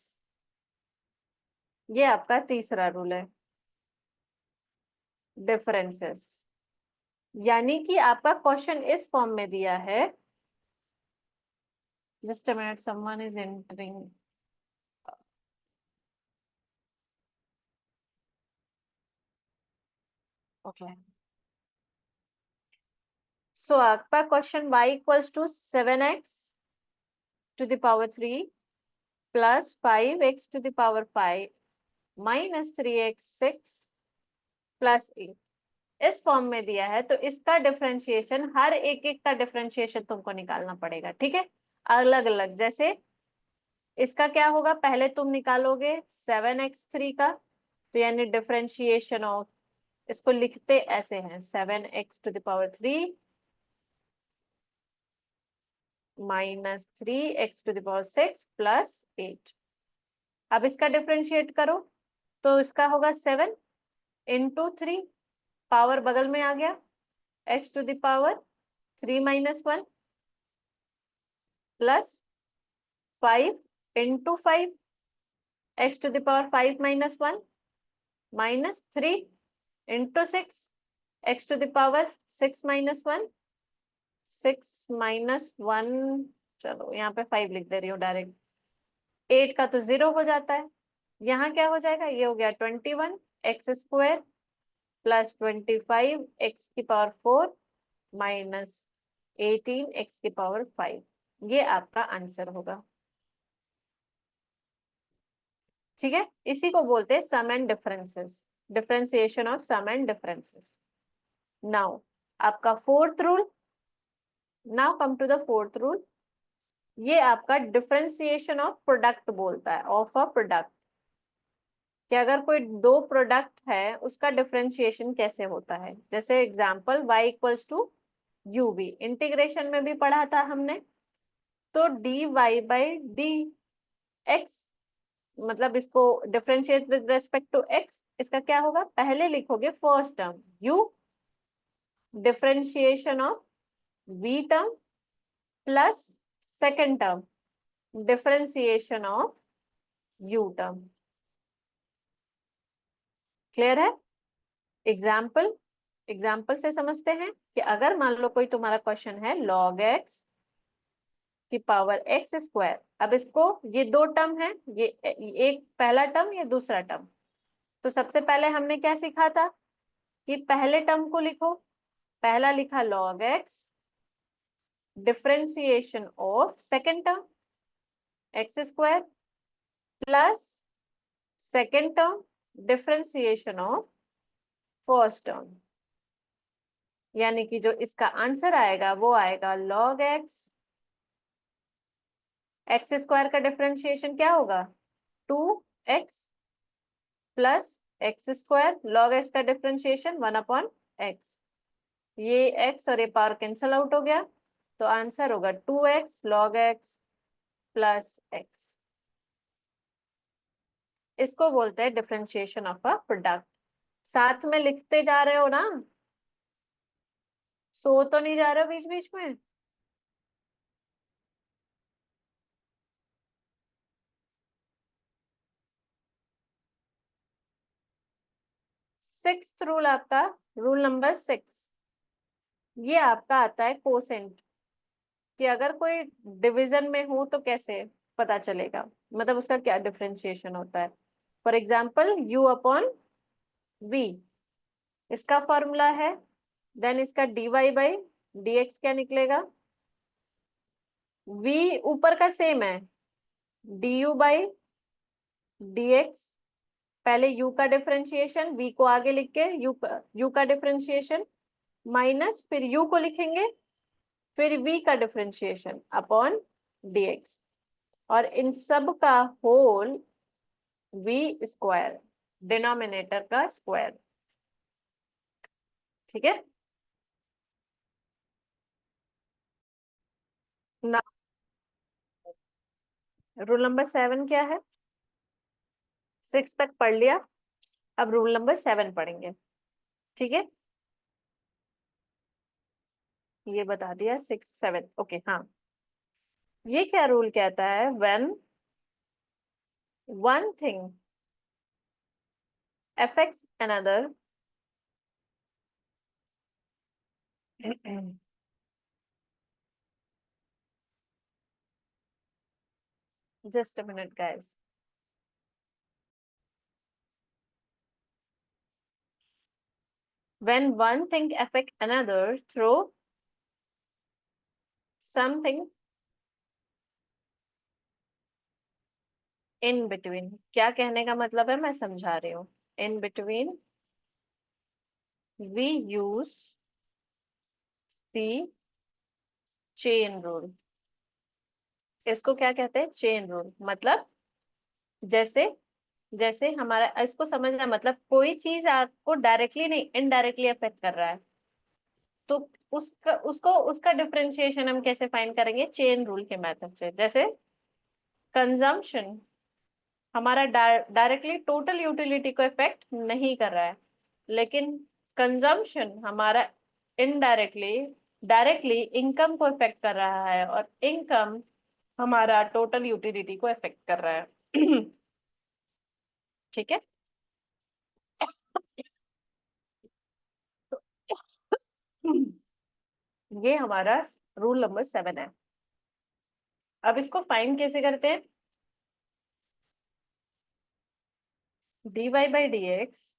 ये आपका तीसरा रूल है। डिफरेंसेस यानी कि आपका क्वेश्चन इस फॉर्म में दिया है, just a minute, someone is entering. Okay, so आपका question y equals to 7x to the power 3 plus 5x to the power 5 minus 3x 6 plus 8, इस फॉर्म में दिया है। तो इसका डिफरेंशिएशन, हर एक एक का डिफरेंशिएशन तुमको निकालना पड़ेगा। ठीक है, अलग अलग। जैसे इसका क्या होगा, पहले तुम निकालोगे 7x3 का, तो यानी डिफरेंशिएशन ऑफ, इसको लिखते ऐसे हैं 7x to the power 3 minus 3x to the power 6 plus 8। अब इसका डिफरेंशिएट करो तो इसका होगा 7 इंटू 3, पावर बगल में आ गया, x to the power 3 minus 1 plus 5 into 5, x to the power 5 minus 1 minus 3 into 6, x to the power 6 minus 1 6 minus 1, चलो यहाँ पे 5 लिख दे रही हूँ डायरेक्ट, 8 का तो 0 हो जाता है। यहाँ क्या हो जाएगा, ये हो गया 21 एक्स स्क्वायर प्लस 25 एक्स की पावर 4 माइनस 18 एक्स की पावर 5। ये आपका आंसर होगा। ठीक है, इसी को बोलते हैं sum and differences, differentiation of sum and differences. Now आपका fourth rule, now come to the fourth rule. ये आपका डिफरेंशिएशन ऑफ प्रोडक्ट बोलता है, ऑफ अ प्रोडक्ट, कि अगर कोई दो प्रोडक्ट है उसका डिफरेंशिएशन कैसे होता है। जैसे example y equals to u v, integration में भी पढ़ा था हमने। तो dy बाई डी एक्स, मतलब इसको differentiate with respect to x, इसका क्या होगा, पहले लिखोगे first term u, differentiation of v term plus second term differentiation of u term. Clear है? एग्जाम्पल, एग्जाम्पल से समझते हैं कि अगर मान लो कोई तुम्हारा क्वेश्चन है log x की पावर x स्क्वायर। अब इसको, ये दो टर्म है, ये एक पहला टर्म, ये दूसरा टर्म। तो सबसे पहले हमने क्या सीखा था कि पहले टर्म को लिखो, पहला लिखा log x, differentiation of second term x square plus second term differentiation of first term. यानी कि जो इसका आंसर आएगा वो आएगा log x, एक्स स्क्वायर का डिफरेंशिएशन क्या होगा 2x plus x square, log x का डिफरेंशिएशन 1/x। ये x और ये पावर कैंसल आउट हो गया, तो आंसर होगा 2x log x plus x। इसको बोलते हैं डिफरेंशिएशन ऑफ अ प्रोडक्ट। साथ में लिखते जा रहे हो ना, सो तो नहीं जा रहे हो बीच बीच में? सिक्स्थ रूल आपका, रूल नंबर 6, ये आपका आता है कोसेंट, कि अगर कोई डिवीजन में हो तो कैसे पता चलेगा, मतलब उसका क्या डिफरेंशिएशन होता है। For example u upon v, इसका फॉर्मूला है, देन इसका dy बाई dx क्या निकलेगा, v ऊपर का सेम है, du बाई dx, पहले u का डिफरेंशिएशन, v को आगे लिख के u का डिफरेंशिएशन माइनस, फिर u को लिखेंगे, फिर v का डिफरेंशिएशन अपॉन dx, और इन सब का होल v स्क्वायर, डिनोमिनेटर का स्क्वायर। ठीक है ना। रूल नंबर 7 क्या है, 6 तक पढ़ लिया, अब रूल नंबर 7 पढ़ेंगे। ठीक है, ये बता दिया 6 7, ओके हाँ। ये क्या रूल कहता है, when one thing affects another just a minute guys, when one thing affect another through something in between, क्या कहने का मतलब है मैं समझा रही हूँ। in between we use the chain rule। इसको क्या कहते हैं, चेन रूल। मतलब जैसे, जैसे हमारा, इसको समझना, मतलब कोई चीज आपको डायरेक्टली नहीं इनडायरेक्टली अफेक्ट कर रहा है, तो उसका उसको उसका डिफरेंशिएशन हम कैसे फाइंड करेंगे, चेन रूल के मेथड से। जैसे कंजम्पशन हमारा डायरेक्टली टोटल यूटिलिटी को इफेक्ट नहीं कर रहा है, लेकिन कंजम्पशन हमारा इनडायरेक्टली, डायरेक्टली इनकम को इफेक्ट कर रहा है, और इनकम हमारा टोटल यूटिलिटी को इफेक्ट कर रहा है। ठीक है, ये हमारा रूल नंबर 7 है। अब इसको फाइंड कैसे करते हैं, dy by dx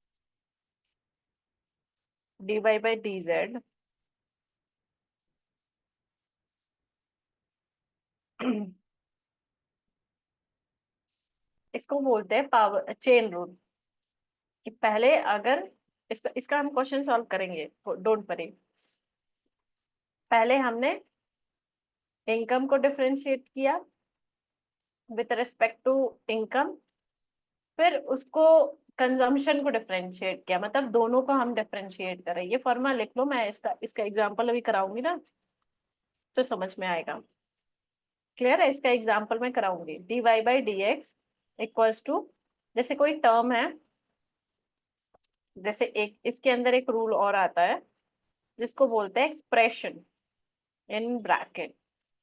dy by dz इसको बोलते हैं पावर चेन रूल। कि पहले अगर इसका हम क्वेश्चन सॉल्व करेंगे, डोंट वरी। पहले हमने इनकम को डिफरेंशिएट किया विथ रिस्पेक्ट टू इनकम, फिर उसको कंजम्पशन को डिफरेंशिएट किया, मतलब दोनों को हम डिफरेंशिएट करें। ये फॉर्मूला लिख लो, मैं इसका एग्जांपल अभी कराऊंगी ना तो समझ में आएगा। क्लियर है? इसका एग्जांपल मैं कराऊंगी। dy by d x equals to, जैसे कोई टर्म है, जैसे एक इसके अंदर एक रूल और आता है जिसको बोलते हैं expression in bracket,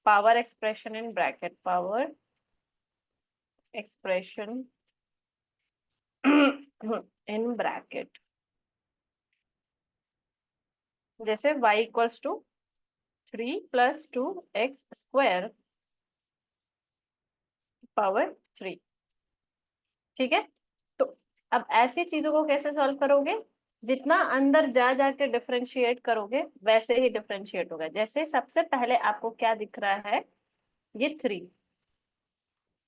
power expression in bracket, power expression in bracket. जैसे y equals to 3 + 2x square power 3। ठीक है, तो अब ऐसी चीजों को कैसे सॉल्व करोगे? जितना अंदर जा जाके डिफरेंशिएट करोगे वैसे ही डिफरेंशिएट होगा। जैसे सबसे पहले आपको क्या दिख रहा है, ये 3,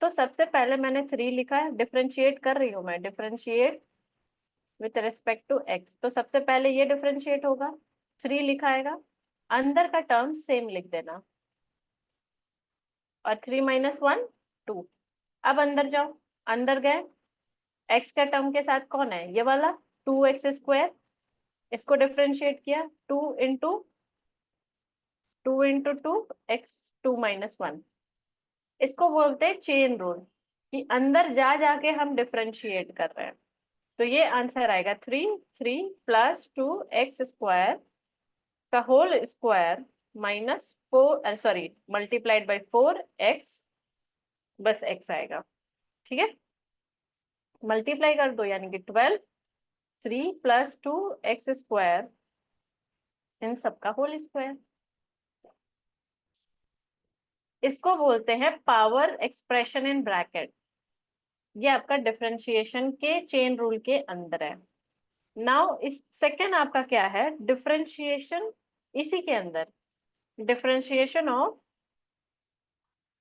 तो सबसे पहले मैंने 3 लिखा है, डिफरेंशिएट कर रही हूँ मैं, differentiate with respect to x, तो सबसे पहले ये डिफरेंशिएट होगा, 3 लिखा आएगा, अंदर का टर्म सेम लिख देना, और 3 - 1 2। अब अंदर जाओ, अंदर गए, x का टर्म के साथ कौन है, ये वाला 2x स्क्वायर, इसको डिफरेंशिएट किया, 2 × 2 × 2 x 2 - 1। इसको बोलते हैं चेन रूल, कि अंदर जा जाके हम डिफरेंशिएट कर रहे हैं। तो ये आंसर आएगा 3 + 2x स्क्वायर का whole square -4, sorry, multiplied by 4x, बस x आएगा। ठीक है, मल्टीप्लाई कर दो, यानी कि 12, 3 + 2x स्क्वायर, इन सबका होल स्क्वायर। इसको बोलते हैं पावर एक्सप्रेशन इन ब्रैकेट। ये आपका डिफरेंशिएशन के चेन रूल के अंदर है। नाउ इस सेकेंड आपका क्या है, डिफरेंशिएशन, इसी के अंदर differentiation of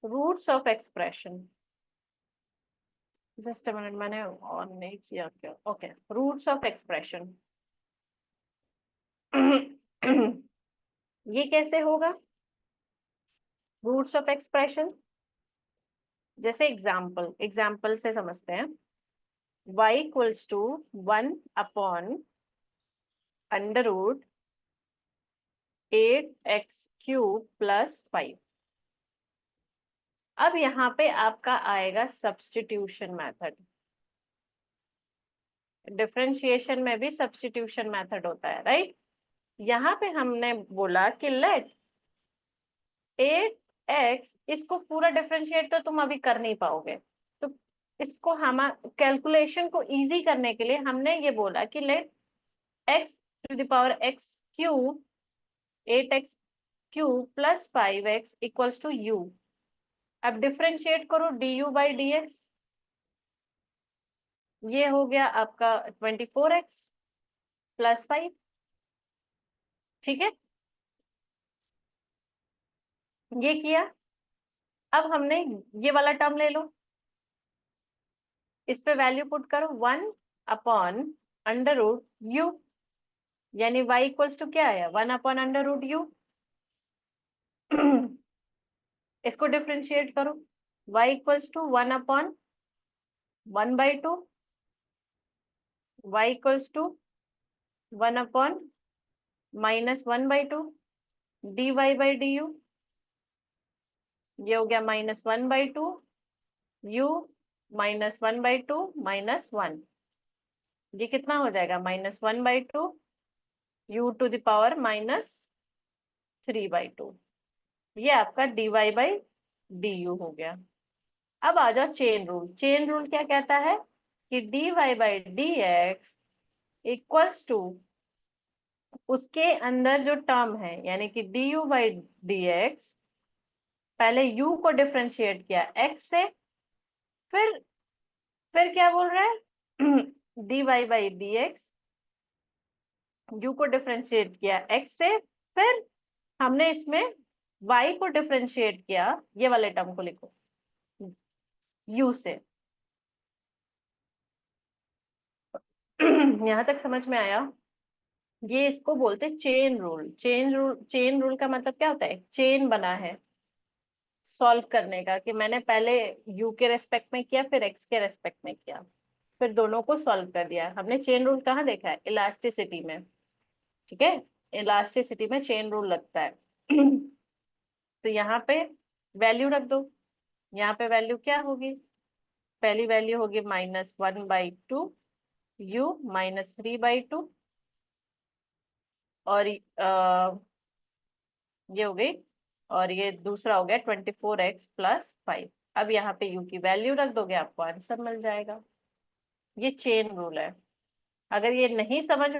roots of expression. Just a minute, मैंने ऑन नहीं किया क्या? Okay, roots of expression. ये कैसे होगा रूट्स ऑफ एक्सप्रेशन? जैसे एग्जाम्पल से समझते हैं। y equals to 1/√8x³ + 5। अब यहाँ पे आपका आएगा सब्स्टिट्यूशन मेथड। डिफरेंशिएशन में भी सब्स्टिट्यूशन मेथड होता है, राइट? यहाँ पे हमने बोला कि लेट 8x, इसको पूरा डिफरेंशिएट तो तुम अभी कर नहीं पाओगे, तो इसको हम कैलकुलेशन को इजी करने के लिए हमने ये बोला कि let x⁵ 8x³ + 5x equals to u। अब डिफरेंशिएट करो du/dx, ये हो गया आपका 24x + 5। ठीक है, ये किया। अब हमने ये वाला टर्म ले लो, इस पे वैल्यू पुट करो, 1/√u, यानी y इक्वल्स टू क्या आया, 1/√u। इसको डिफरेंशिएट करो, y equals to 1/1/2, y equals to 1/-1/2 dy/du, ये हो गया -1/2 u -1/2 -1, ये कितना हो जाएगा, -1/2 u⁻³ -3/2। ये आपका dy/du हो गया। अब आ जाओ चेन रूल। चेन रूल क्या कहता है कि dy/dx इक्वल्स टू उसके अंदर जो टर्म है, यानी कि du/dx, पहले u को डिफरेंशिएट किया x से, फिर क्या बोल रहा है dy बाई dx, u को डिफरेंशिएट किया x से, फिर हमने इसमें y को डिफरेंशिएट किया, ये वाले टर्म को लिखो u से। यहां तक समझ में आया? ये इसको बोलते चेन रूल। चेन रूल का मतलब क्या होता है? चेन बना है सॉल्व करने का, कि मैंने पहले u के रेस्पेक्ट में किया, फिर x के रेस्पेक्ट में किया, फिर दोनों को सॉल्व कर दिया। हमने चेन रूल कहाँ देखा है? इलास्टिसिटी में। ठीक है, इलास्टिसिटी में चेन रूल लगता है। तो यहाँ पे वैल्यू रख दो। यहाँ पे वैल्यू क्या होगी? पहली वैल्यू होगी -1/2, u -3/2, और ये हो गई, और ये दूसरा हो गया 24x + 5। अब यहाँ पे u की वैल्यू रख दोगे, आपको आंसर मिल जाएगा। ये चेन रूल है। अगर ये नहीं समझ